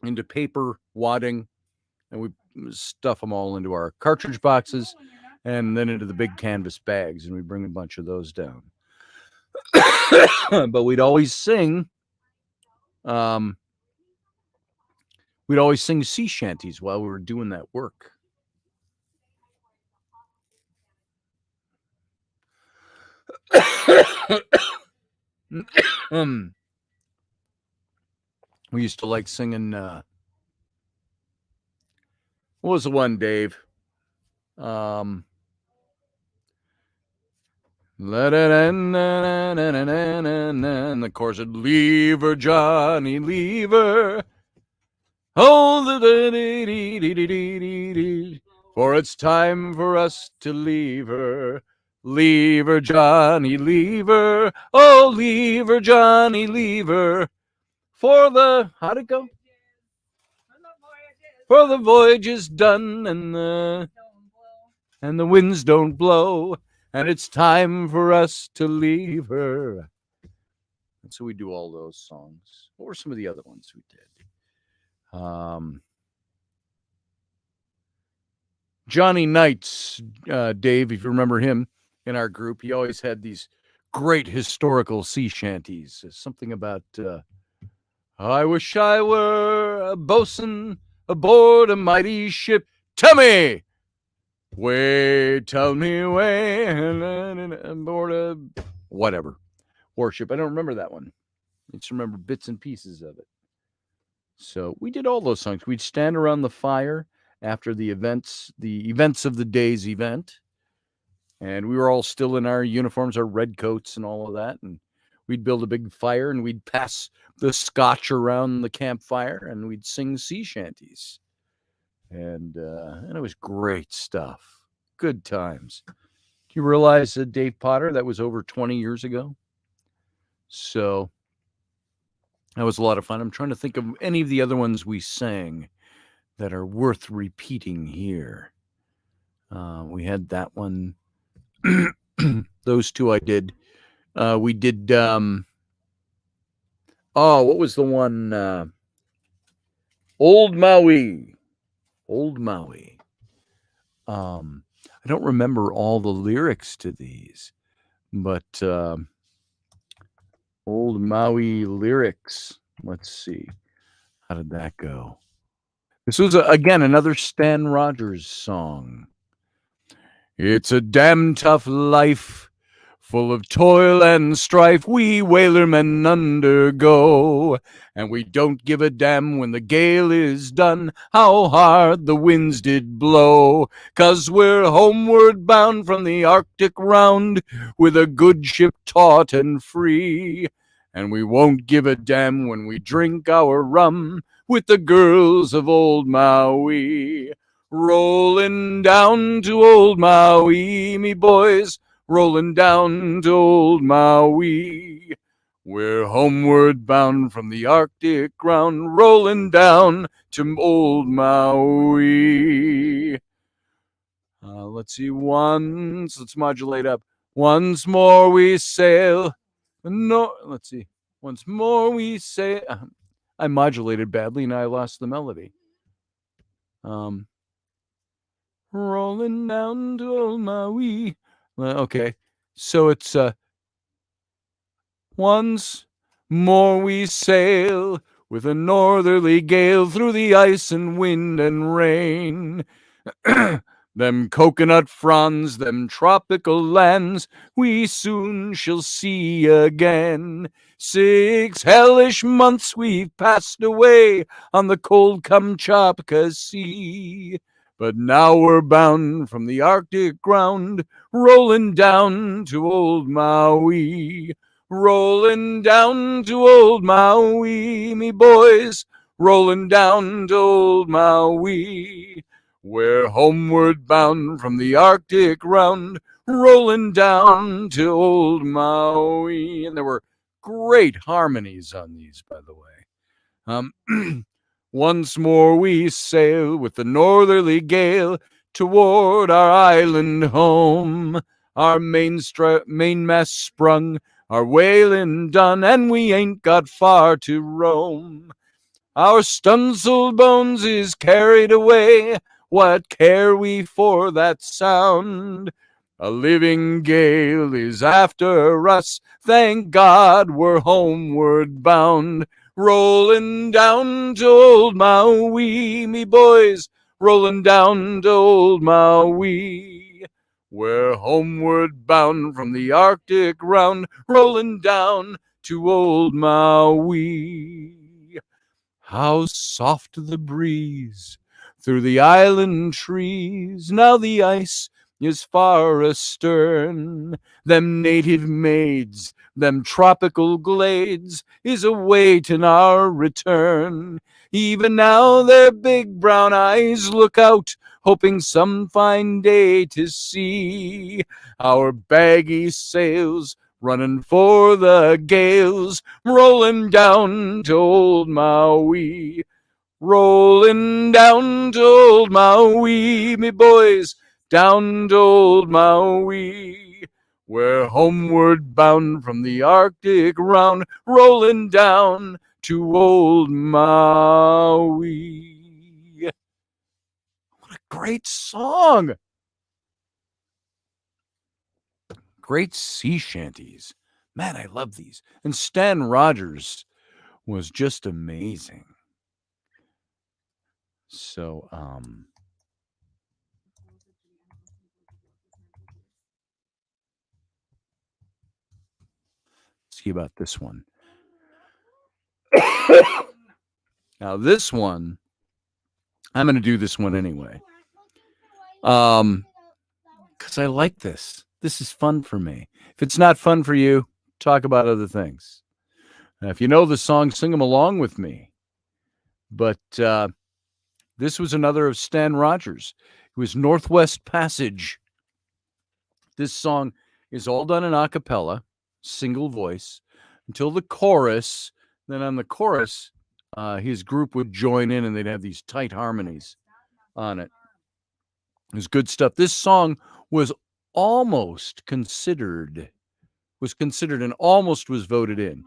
[SPEAKER 1] into paper wadding, and we stuff them all into our cartridge boxes and then into the big canvas bags, and we bring a bunch of those down. But we'd always sing sea shanties while we were doing that work. We used to like singing what was the one, Dave? Let it end, and of course it leave her, Johnny, leave her. Oh, for it's time for us to leave her. Leave her, Johnny, leave her. Oh, leave her, Johnny, leave her. For the, how'd it go? For the voyage is done and the winds don't blow, and it's time for us to leave her. And so we do all those songs. What were some of the other ones we did? Johnny Knights, Dave, if you remember him in our group, he always had these great historical sea shanties. Something about, I wish I were a bosun aboard a mighty ship. Tell me, tell me way, aboard a whatever warship. I don't remember that one. I just remember bits and pieces of it. So we did all those songs. We'd stand around the fire after the events of the day's event. And we were all still in our uniforms, our red coats and all of that. And we'd build a big fire and we'd pass the scotch around the campfire and we'd sing sea shanties. And it was great stuff. Good times. Do you realize, Dave Potter, that was over 20 years ago? So that was a lot of fun. I'm trying to think of any of the other ones we sang that are worth repeating here. We had that one. Those two I did. We did, what was the one? Old Maui. Old Maui. I don't remember all the lyrics to these, but Old Maui lyrics. Let's see. How did that go? This was, again, another Stan Rogers song. It's a damn tough life, full of toil and strife, we whalermen undergo, and we don't give a damn when the gale is done, how hard the winds did blow, 'cause we're homeward bound from the Arctic round, with a good ship taut and free, and we won't give a damn when we drink our rum with the girls of old Maui. Rolling down to old Maui, me boys, rolling down to old Maui. We're homeward bound from the Arctic ground, rolling down to old Maui. Let's see, let's modulate up. Once more we sail. No, let's see. Once more we sail. I modulated badly and I lost the melody. Rolling down to old Maui. Okay, so it's once more we sail with a northerly gale through the ice and wind and rain. Them coconut fronds, them tropical lands, we soon shall see again. 6 hellish months we've passed away on the cold Kamchatka Sea. But now we're bound from the Arctic ground, rolling down to old Maui. Rolling down to old Maui, me boys, rolling down to old Maui. We're homeward bound from the Arctic round, rolling down to old Maui. And there were great harmonies on these, by the way. Once more we sail with the northerly gale toward our island home. Our mainmast sprung, our whaling done, and we ain't got far to roam. Our stunsail bones is carried away, what care we for that sound? A living gale is after us, thank God we're homeward bound. Rolling down to old Maui, me boys, rolling down to old Maui. We're homeward bound from the Arctic round, rolling down to old Maui. How soft the breeze through the island trees, now the ice is far astern. Them native maids, them tropical glades, is awaiting our return. Even now their big brown eyes look out, hoping some fine day to see our baggy sails running for the gales, rolling down to old Maui. Rolling down to old Maui, me boys, down to old Maui. We're homeward bound from the Arctic round, rolling down to old Maui. What a great song! Great sea shanties. Man, I love these. And Stan Rogers was just amazing. So, see about this one. Now, this one, I'm going to do this one anyway. Because I like this. This is fun for me. If it's not fun for you, talk about other things. Now, if you know the song, sing them along with me. But this was another of Stan Rogers. It was Northwest Passage. This song is all done in a cappella, single voice, until the chorus. Then on the chorus, his group would join in and they'd have these tight harmonies on it. It was good stuff. This song was considered and almost was voted in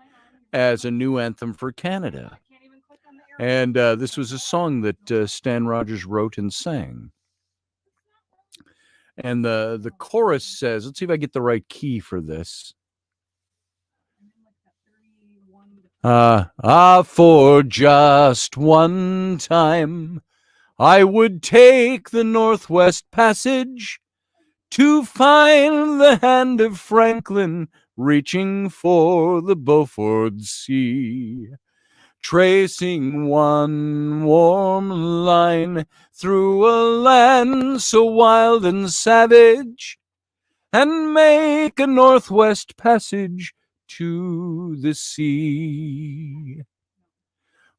[SPEAKER 1] as a new anthem for Canada. And this was a song that Stan Rogers wrote and sang. And the chorus says, let's see if I get the right key for this. For just one time, I would take the Northwest Passage to find the hand of Franklin reaching for the Beaufort Sea. Tracing one warm line through a land so wild and savage, and make a Northwest Passage to the sea.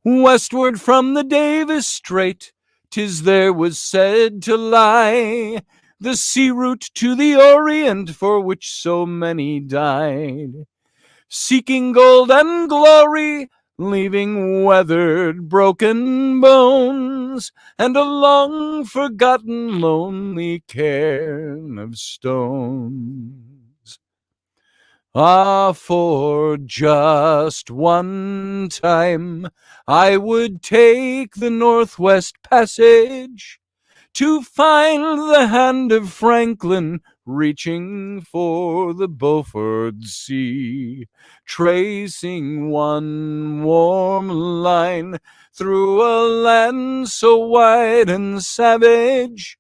[SPEAKER 1] Westward from the Davis Strait, 'tis there was said to lie the sea route to the Orient for which so many died. Seeking gold and glory, leaving weathered, broken bones, and a long-forgotten, lonely cairn of stones. For just one time, I would take the Northwest Passage to find the hand of Franklin reaching for the Beaufort Sea, tracing one warm line through a land so wide and savage,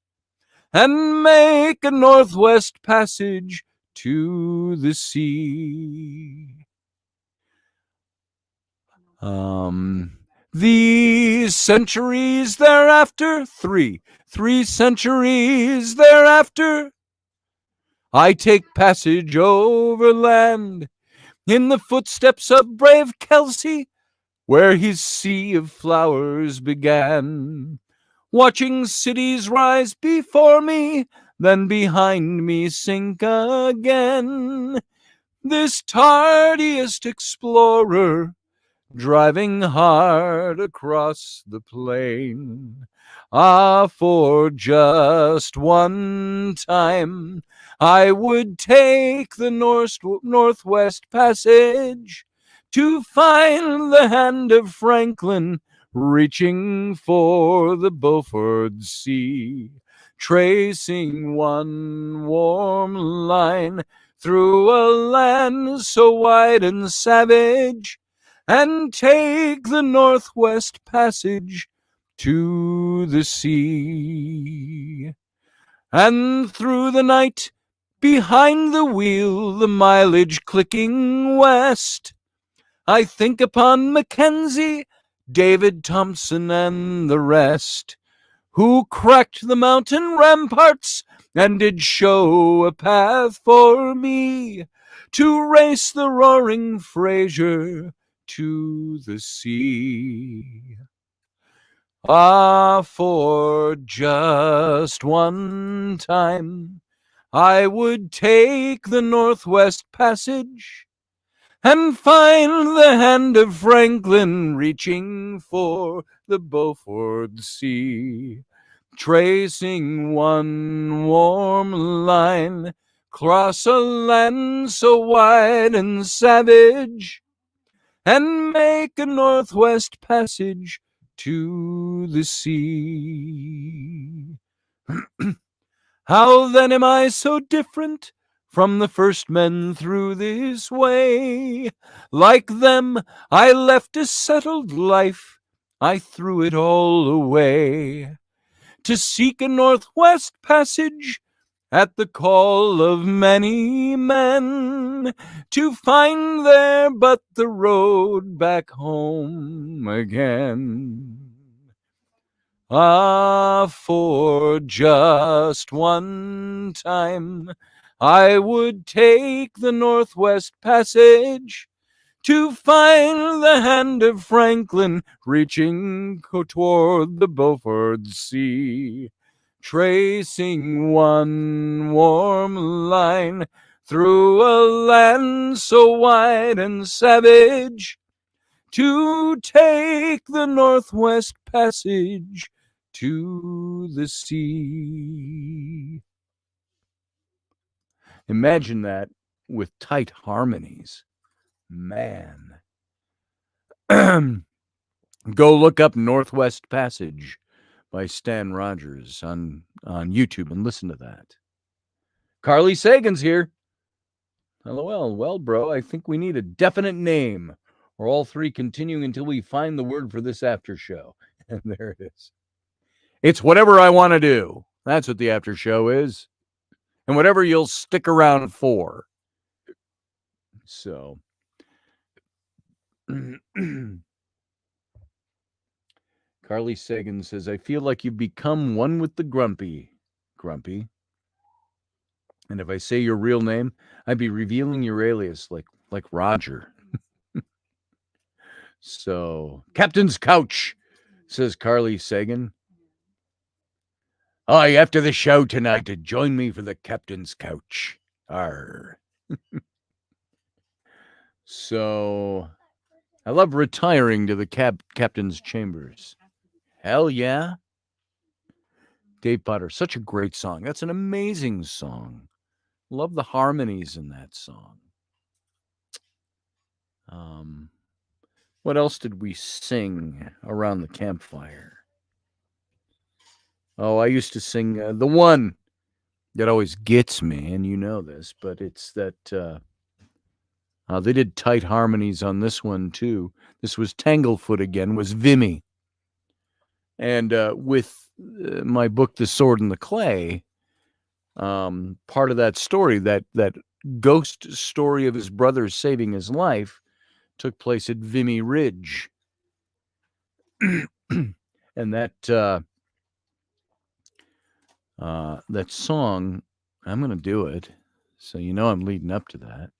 [SPEAKER 1] and make a northwest passage to the sea. These centuries thereafter, three centuries thereafter, I take passage overland in the footsteps of brave Kelsey, where his sea of flowers began, watching cities rise before me, then behind me sink again. This tardiest explorer, driving hard across the plain. Ah, for just one time, I would take the Northwest Passage to find the hand of Franklin reaching for the Beaufort Sea, tracing one warm line through a land so wide and savage, and take the Northwest Passage to the sea. And through the night, behind the wheel, the mileage clicking west, I think upon Mackenzie, David Thompson, and the rest, who cracked the mountain ramparts and did show a path for me to race the roaring Fraser to the sea. Ah, for just one time, I would take the Northwest Passage and find the hand of Franklin reaching for the Beaufort Sea, tracing one warm line, cross a land so wide and savage, and make a Northwest Passage to the sea. How then am I so different from the first men through this way? Like them, I left a settled life, I threw it all away, to seek a Northwest Passage at the call of many men, to find there but the road back home again. Ah, for just one time, I would take the Northwest Passage to find the hand of Franklin reaching toward the Beaufort Sea, tracing one warm line through a land so wide and savage, to take the Northwest Passage to the sea. Imagine that with tight harmonies. Man. Go look up Northwest Passage by Stan Rogers on YouTube and listen to that. Carly Sagan's here. LOL. Well, bro, I think we need a definite name, or all three continuing until we find the word for this after show. And there it is. It's whatever I want to do. That's what the after show is. And whatever you'll stick around for. So. Carly Sagan says, I feel like you've become one with the Grumpy. Grumpy. And if I say your real name, I'd be revealing your alias like Roger. So, Captain's Couch, says Carly Sagan. Aye, after the show tonight, to join me for the Captain's Couch. Arr. So, I love retiring to the Captain's Chambers. Hell yeah. Dave Potter, such a great song. That's an amazing song. Love the harmonies in that song. What else did we sing around the campfire? Oh, I used to sing The One that always gets me, and you know this, but it's that they did tight harmonies on this one too. This was Tanglefoot again, was Vimy. And with my book, The Sword and the Clay, part of that story, that ghost story of his brother saving his life, took place at Vimy Ridge. And that song, I'm going to do it. So I'm leading up to that.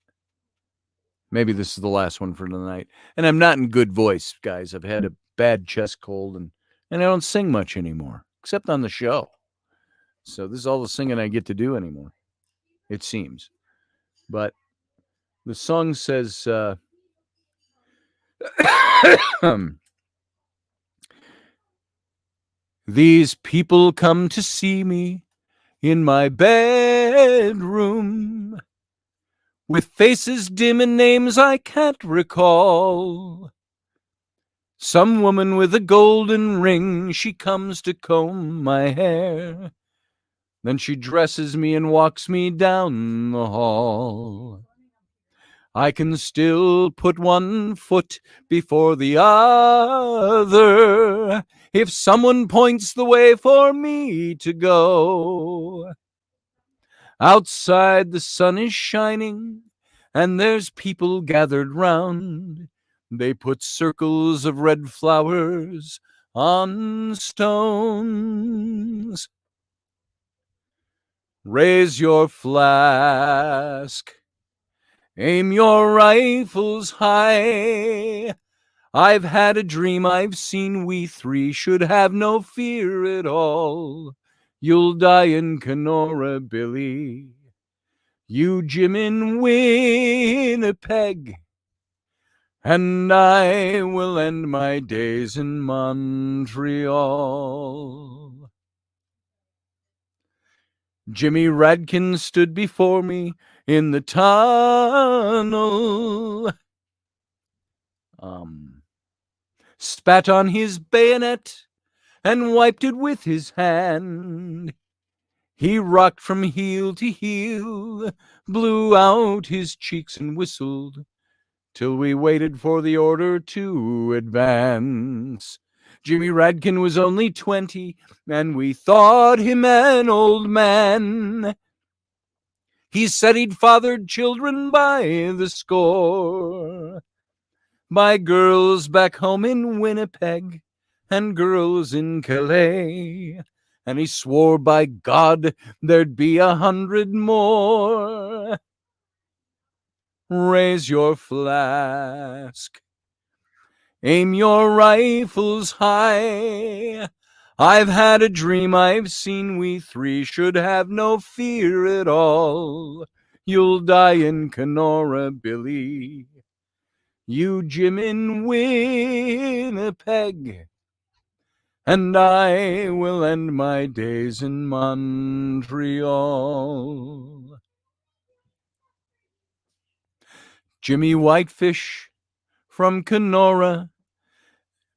[SPEAKER 1] Maybe this is the last one for tonight. And I'm not in good voice, guys. I've had a bad chest cold, and I don't sing much anymore, except on the show. So this is all the singing I get to do anymore, it seems. But the song says, these people come to see me in my bedroom, with faces dim and names I can't recall. Some woman with a golden ring, she comes to comb my hair. Then she dresses me and walks me down the hall. I can still put one foot before the other if someone points the way for me to go. Outside the sun is shining, and there's people gathered round. They put circles of red flowers on stones. Raise your flask, aim your rifles high. I've had a dream, I've seen we three should have no fear at all. You'll die in Kenora, Billy. You, Jim, in Winnipeg. And I will end my days in Montreal. Jimmy Radkin stood before me in the tunnel, spat on his bayonet and wiped it with his hand. He rocked from heel to heel, blew out his cheeks and whistled till we waited for the order to advance. Jimmy Radkin was only 20, and we thought him an old man. He said he'd fathered children by the score, by girls back home in Winnipeg and girls in Calais. And he swore by God there'd be 100 more. Raise your flask, aim your rifles high. I've had a dream, I've seen we three should have no fear at all. You'll die in Kenora, Billy. You, Jim, in Winnipeg. And I will end my days in Montreal. Jimmy Whitefish from Kenora,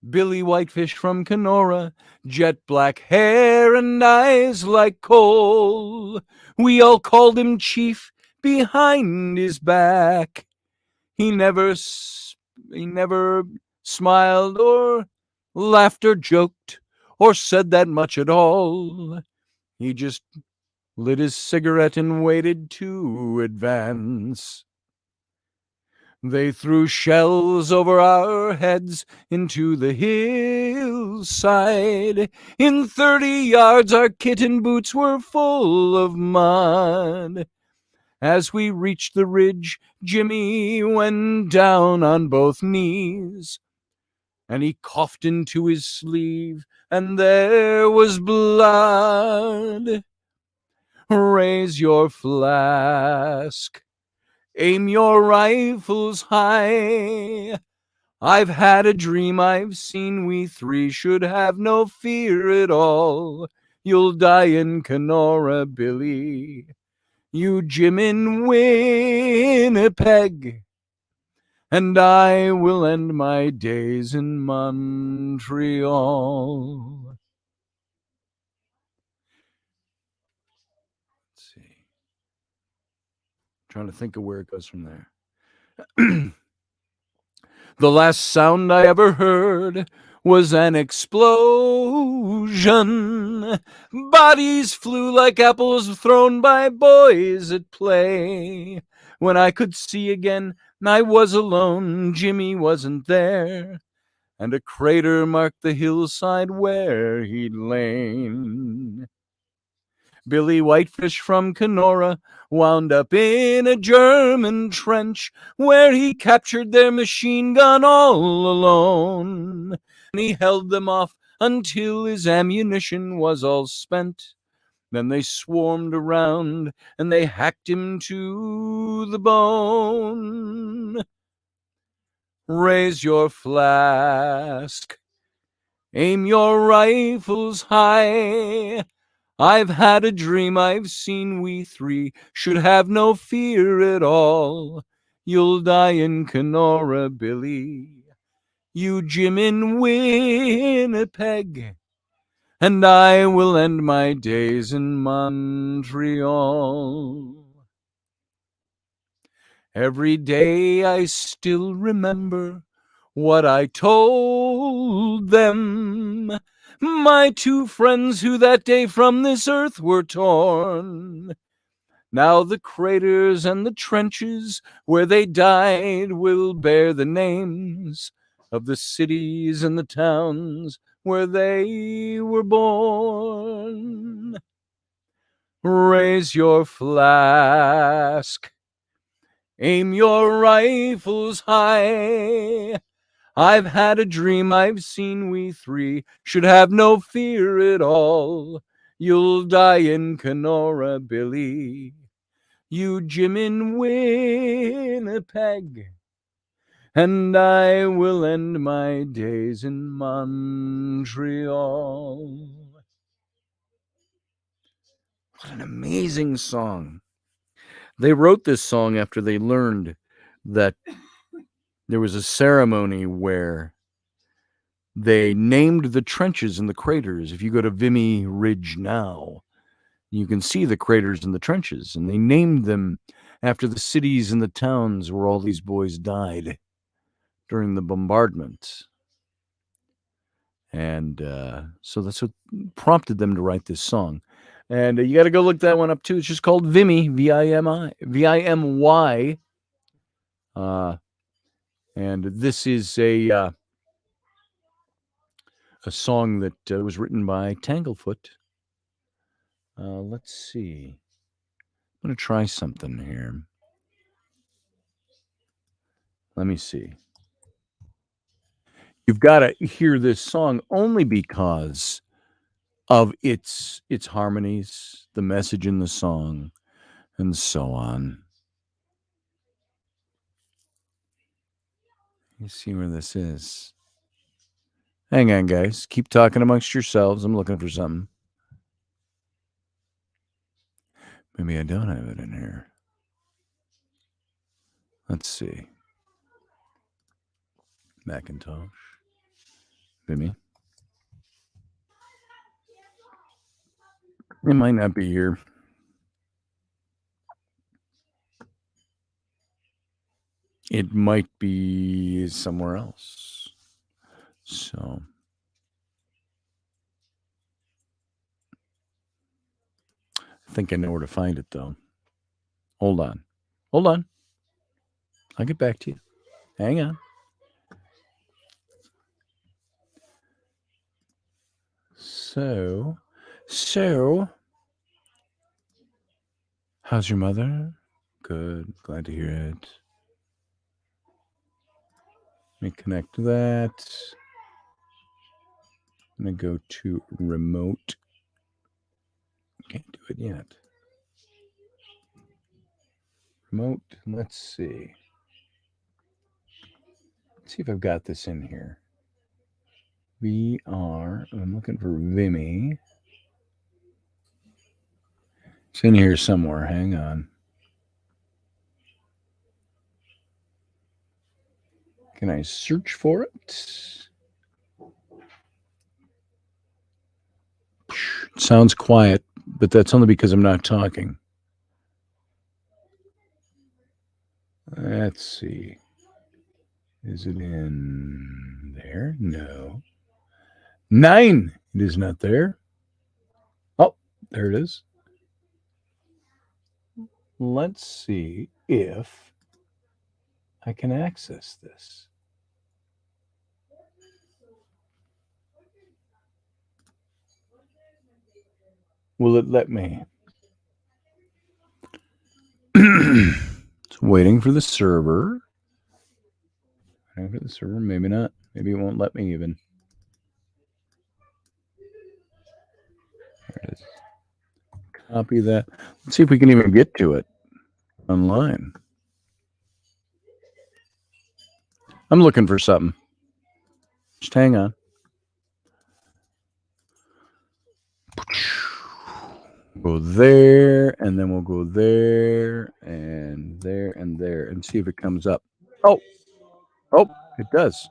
[SPEAKER 1] Billy Whitefish from Kenora, jet black hair and eyes like coal. We all called him Chief behind his back. He never smiled or laughed or joked or said that much at all. He just lit his cigarette and waited to advance. They threw shells over our heads into the hillside. In 30 yards our kitten boots were full of mud. As we reached the ridge, Jimmy went down on both knees, and he coughed into his sleeve, and there was blood. Raise your flask, aim your rifles high. I've had a dream, I've seen we three should have no fear at all. You'll die in Kenora, Billy. You, Jim, in Winnipeg. And I will end my days in Montreal. Let's Trying to think of where it goes from there. The last sound I ever heard was an explosion. Bodies flew like apples thrown by boys at play. When I could see again, I was alone. Jimmy wasn't there, and a crater marked the hillside where he'd lain. Billy Whitefish from Kenora wound up in a German trench where he captured their machine gun all alone. And he held them off until his ammunition was all spent. Then they swarmed around and they hacked him to the bone. Raise your flask, aim your rifles high. I've had a dream, I've seen we three should have no fear at all. You'll die in Kenora, Billy, you Jim in Winnipeg, and I will end my days in Montreal. Every day I still remember what I told them. My two friends who that day from this earth were torn. Now the craters and the trenches where they died will bear the names of the cities and the towns where they were born. Raise your flask, aim your rifles high. I've had a dream, I've seen we three should have no fear at all. You'll die in Kenora, Billy, you Jim in Winnipeg, and I will end my days in Montreal. What an amazing song. They wrote this song after they learned that there was a ceremony where they named the trenches and the craters. If you go to Vimy Ridge now, you can see the craters and the trenches, and they named them after the cities and the towns where all these boys died during the bombardment. And so that's what prompted them to write this song. And you got to go look that one up too. It's just called Vimy, Vimy, Vimy. And this is a song that was written by Tanglefoot. Let's see. I'm going to try something here. Let me see. You've got to hear this song only because of its harmonies, the message in the song, and so on. You see where this is. Hang on, guys. Keep talking amongst yourselves. I'm looking for something. Maybe I don't have it in here. Let's see. Macintosh. Vimy. It might not be here. It might be somewhere else. So I think I know where to find it, though. Hold on. I'll get back to you. Hang on. So, how's your mother? Good. Glad to hear it. Let me connect to that. I'm going to go to remote. Can't do it yet. Remote. Let's see. Let's see if I've got this in here. I'm looking for Vimy. It's in here somewhere. Hang on. Can I search for it? It sounds quiet, but that's only because I'm not talking. Let's see. Is it in there? No. 9. It is not there. Oh, there it is. Let's see if I can access this. Will it let me? It's waiting for the server. Waiting for the server. Maybe not. Maybe it won't let me even. There it is. Copy that. Let's see if we can even get to it online. I'm looking for something. Just hang on. Go there, and then we'll go there, and there, and there, and see if it comes up. Oh, it does.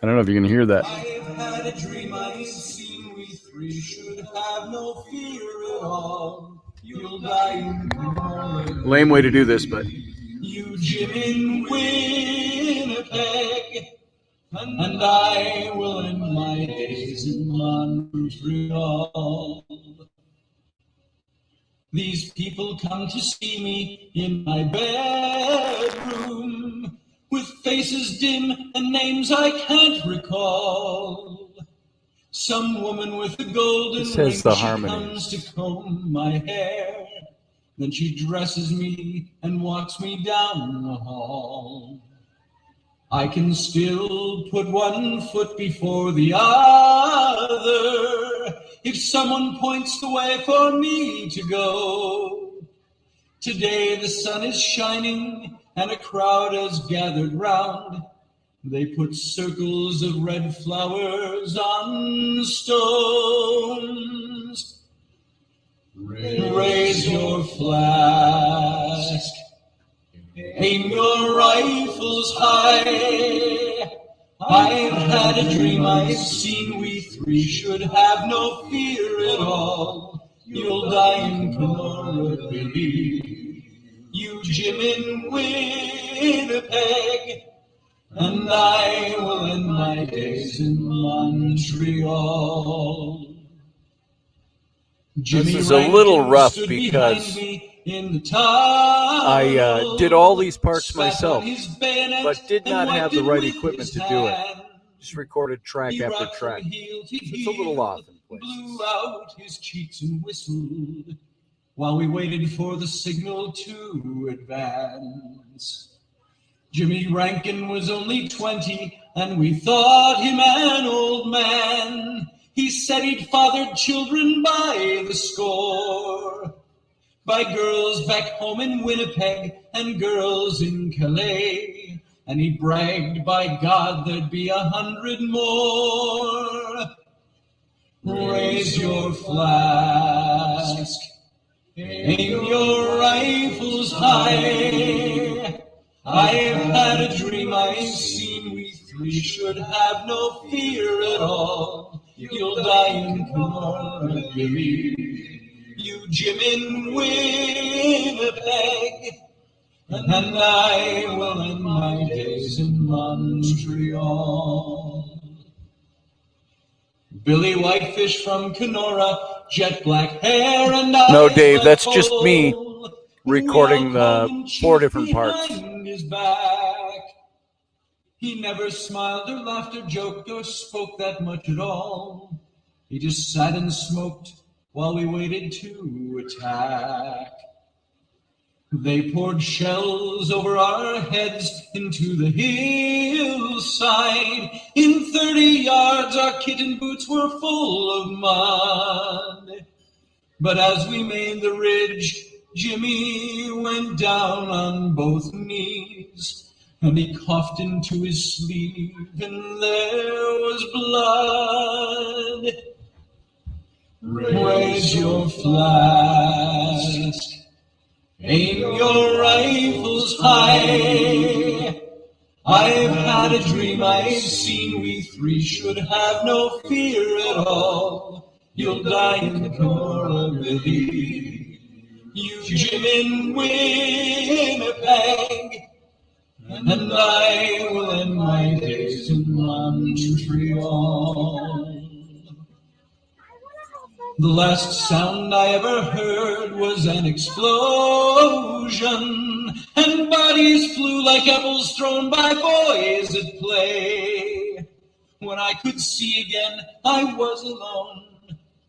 [SPEAKER 1] I don't know if you can hear that. I've had a dream I've seen we three should have no fear at all. You'll die in lame way to do this, but you Jim in Winnipeg, and I will end my days in Montreal. These people come to see me in my bedroom, with faces dim and names I can't recall. Some woman with a golden ring, she comes to comb my hair. Then she dresses me and walks me down the hall. I can still put one foot before the other if someone points the way for me to go. Today the sun is shining and a crowd has gathered round. They put circles of red flowers on stones. Raise your flask, aim your rifles high. I've had a dream I've seen we three should have no fear at all. You'll die in Kenora, Billy, you Jim in Winnipeg, and I will end my days in Montreal. Jimmy this is a little rough because I did all these parts myself, but did not have the right equipment to do it. Just recorded track after track. It's a little off in places. Blew out his cheeks and whistled while we waited for the signal to advance. Jimmy Rankin was only 20, and we thought him an old man. He said he'd fathered children by the score, by girls back home in Winnipeg and girls in Calais. And he bragged, by God, there'd be 100 more. Raise your flask, aim your rifles high. I've had a dream I've seen we three should have no fear at all. You'll die in Kenora, Billy, you Jim in Winnipeg, and I will end my days in Montreal. Billy Whitefish from Kenora, jet black hair and eyes. No, Dave, that's just me recording the 4 different parts. His back. He never smiled or laughed or joked or spoke that much at all. He just sat and smoked while we waited to attack. They poured shells over our heads into the hillside. In 30 yards our kitten boots were full of mud. But as we made the ridge, Jimmy went down on both knees. And he coughed into his sleeve, and there was blood. Raise your flask, aim your rifles high. I've had a dream I've seen we three should have no fear at all. You'll die in Kenora, Billy,
[SPEAKER 6] you Jim in Winnipeg, and I will end my days in Montreal. The last sound I ever heard was an explosion, and bodies flew like apples thrown by boys at play. When I could see again, I was alone.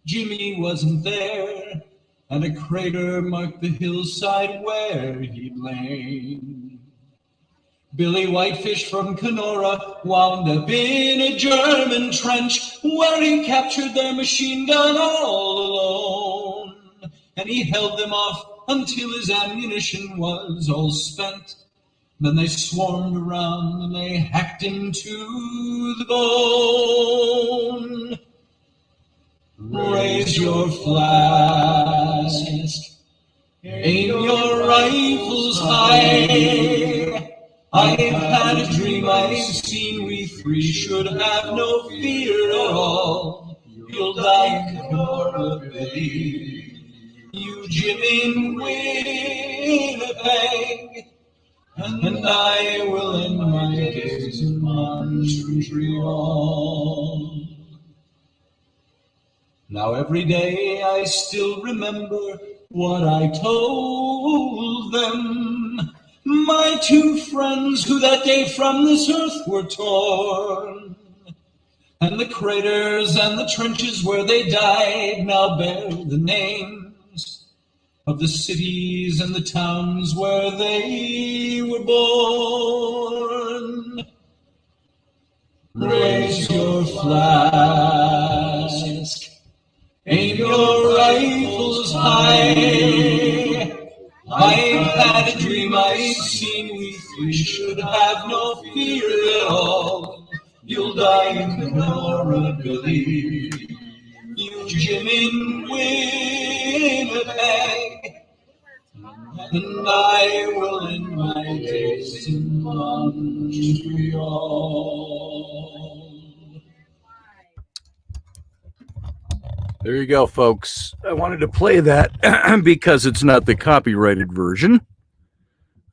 [SPEAKER 6] Jimmy wasn't there, and a crater marked the hillside where he'd lain. Billy Whitefish from Kenora wound up in a German trench where he captured their machine gun all alone. And he held them off until his ammunition was all spent. Then they swarmed around and they hacked him to the bone. Raise your flask, aim your rifles high. I've had a dream I've seen we three should have no fear at all. You'll die in Kenora, Billy, you Jim in Winnipeg, and I will end my days in Montreal. Now every day I still remember what I told them. My two friends who that day from this earth were torn, and the craters and the trenches where they died now bear the names of the cities and the towns where they were born. Raise your flask, aim your rifles high. I've had a dream I've seen we three should have no fear at all. You'll die in Kenora, Billy, you Jim in Winnipeg, and I will end my days in Montreal.
[SPEAKER 1] There you go, folks. I wanted to play that because it's not the copyrighted version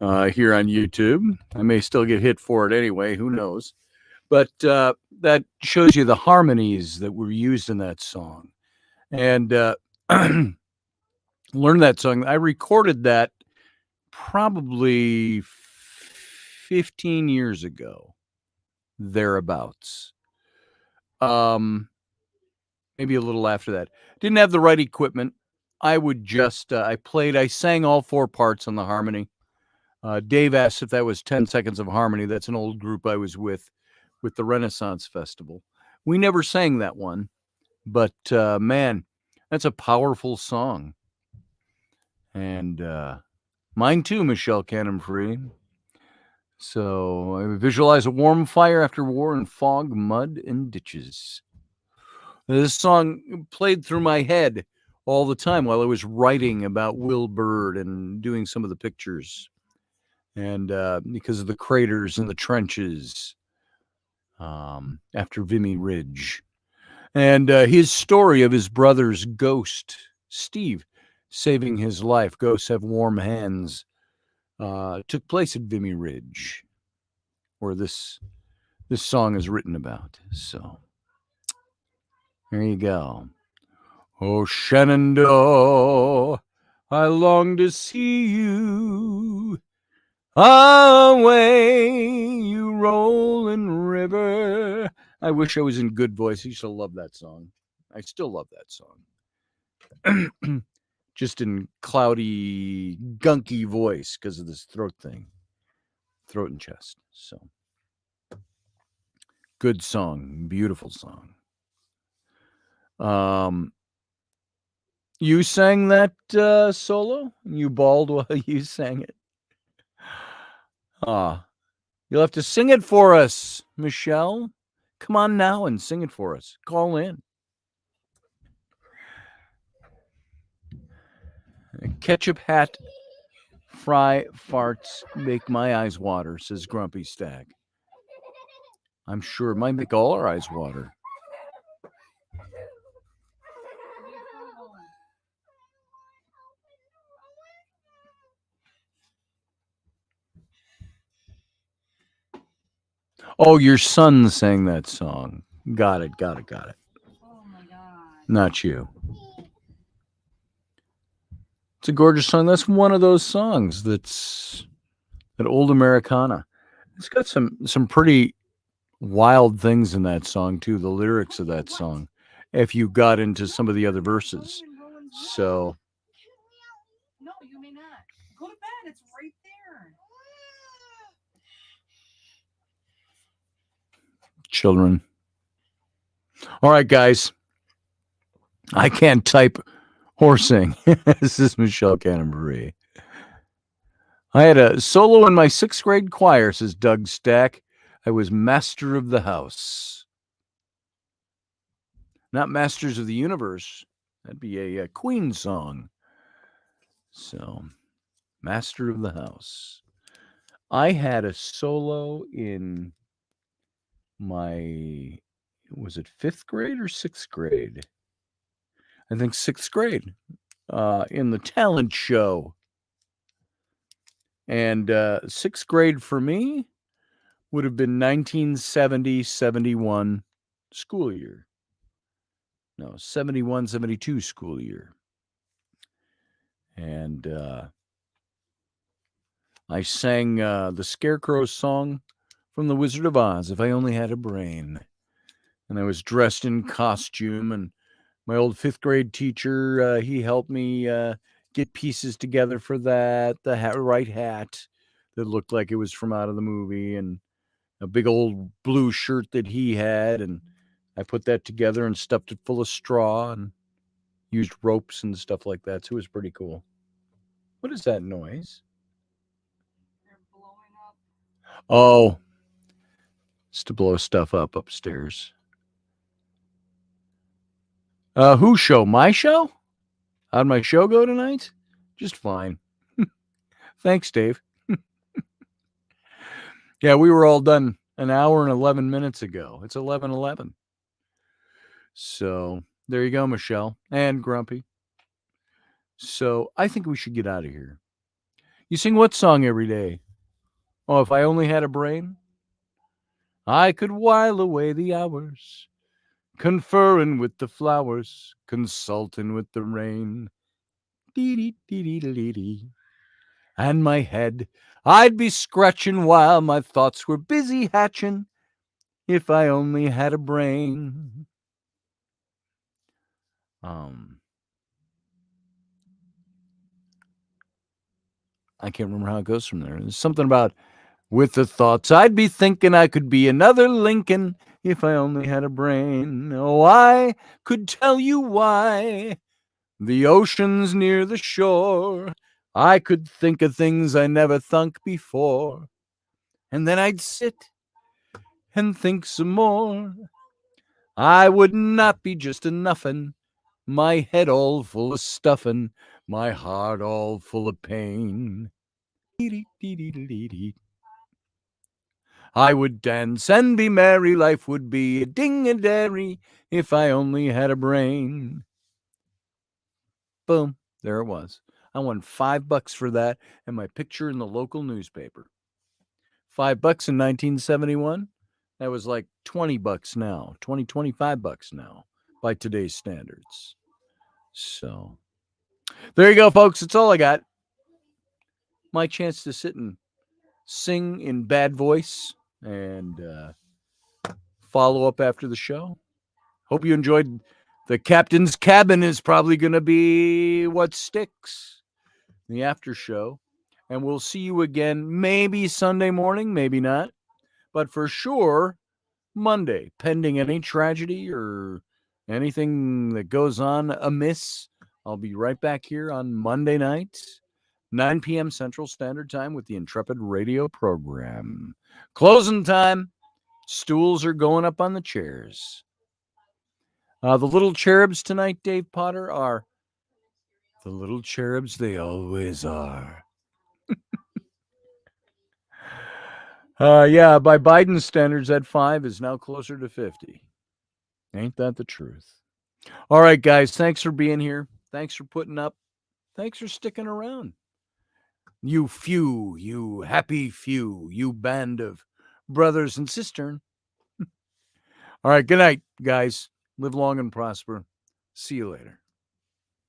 [SPEAKER 1] here on YouTube. I may still get hit for it anyway. Who knows? But that shows you the harmonies that were used in that song. And learn that song. I recorded that probably 15 years ago, thereabouts. Maybe a little after that. Didn't have the right equipment. I would just, I sang all four parts on the harmony. Dave asked if that was 10 Seconds of Harmony. That's an old group I was with the Renaissance Festival. We never sang that one, but man, that's a powerful song. And mine too, Michelle Cannon-Free. So I visualize a warm fire after war in fog, mud, and ditches. This song played through my head all the time while I was writing about Will Bird and doing some of the pictures. And because of the craters and the trenches after Vimy Ridge. And his story of his brother's ghost, Steve, saving his life. Ghosts have warm hands. Took place at Vimy Ridge, where this song is written about. So there you go. Oh, Shenandoah, I long to see you. Away, you rolling river. I wish I was in good voice. I used to love that song. I still love that song. Just in cloudy, gunky voice because of this throat thing. Throat and chest. So, good song. Beautiful song. You sang that solo? You bawled while you sang it? You'll have to sing it for us, Michelle. Come on now and sing it for us. Call in. Ketchup hat, fry farts, make my eyes water, says Grumpy Stag. I'm sure it might make all our eyes water. Oh, your son sang that song. Got it.
[SPEAKER 2] Oh my god.
[SPEAKER 1] Not you. It's a gorgeous song. That's one of those songs that's that old Americana. It's got some pretty wild things in that song too. The lyrics of that song, if you got into some of the other verses. So
[SPEAKER 2] No, you may not. Go to bed. It's right there.
[SPEAKER 1] children. All right, guys. I can't type or sing. This is Michelle Canterbury. I had a solo in my 6th grade choir, says Doug Stack. I was master of the house. Not masters of the universe. That'd be a Queen song. So, master of the house. I had a solo in my, was it 5th grade or 6th grade? I think 6th grade, in the talent show. And 6th grade for me would have been 1970-71 school year. No, 71-72 school year. And I sang the Scarecrow song from The Wizard of Oz, If I Only Had a Brain. And I was dressed in costume, and my old 5th grade teacher, he helped me get pieces together for that, the right hat that looked like it was from out of the movie, and a big old blue shirt that he had, and I put that together and stuffed it full of straw and used ropes and stuff like that, so it was pretty cool. What is that noise?
[SPEAKER 2] They're blowing up.
[SPEAKER 1] Oh, it's to blow stuff up upstairs. Whose show? My show? How'd my show go tonight? Just fine. Thanks, Dave. Yeah, we were all done an hour and 11 minutes ago. It's 11:11. So there you go, Michelle and Grumpy. So I think we should get out of here. You sing what song every day? Oh, If I Only Had a Brain? I could while away the hours, conferring with the flowers, consulting with the rain. Dee-dee-dee-dee-dee-dee. And my head I'd be scratching while my thoughts were busy hatching, if I only had a brain. I can't remember how it goes from there. There's something about with the thoughts I'd be thinking I could be another Lincoln if I only had a brain. Oh, I could tell you why the ocean's near the shore. I could think of things I never thunk before. And then I'd sit and think some more. I would not be just a nuffin', my head all full of stuffin', my heart all full of pain. I would dance and be merry, life would be a ding-a-dairy if I only had a brain. Boom, there it was. I won $5 for that and my picture in the local newspaper. $5 in 1971. That was like $20 now, $25 now by today's standards. So there you go, folks. That's all I got. My chance to sit and sing in bad voice and follow up after the show. Hope you enjoyed. The captain's cabin is probably going to be what sticks, the after show. And we'll see you again maybe Sunday morning, maybe not. But for sure, Monday, pending any tragedy or anything that goes on amiss. I'll be right back here on Monday night, 9 p.m. Central Standard Time with the Intrepid radio program. Closing time. Stools are going up on the chairs. The little cherubs tonight, Dave Potter, are the little cherubs they always are. Yeah, by Biden's standards, that 5 is now closer to 50. Ain't that the truth? All right, guys, thanks for being here. Thanks for putting up. Thanks for sticking around. You few, you happy few, you band of brothers and sister. All right, good night, guys. Live long and prosper. See you later.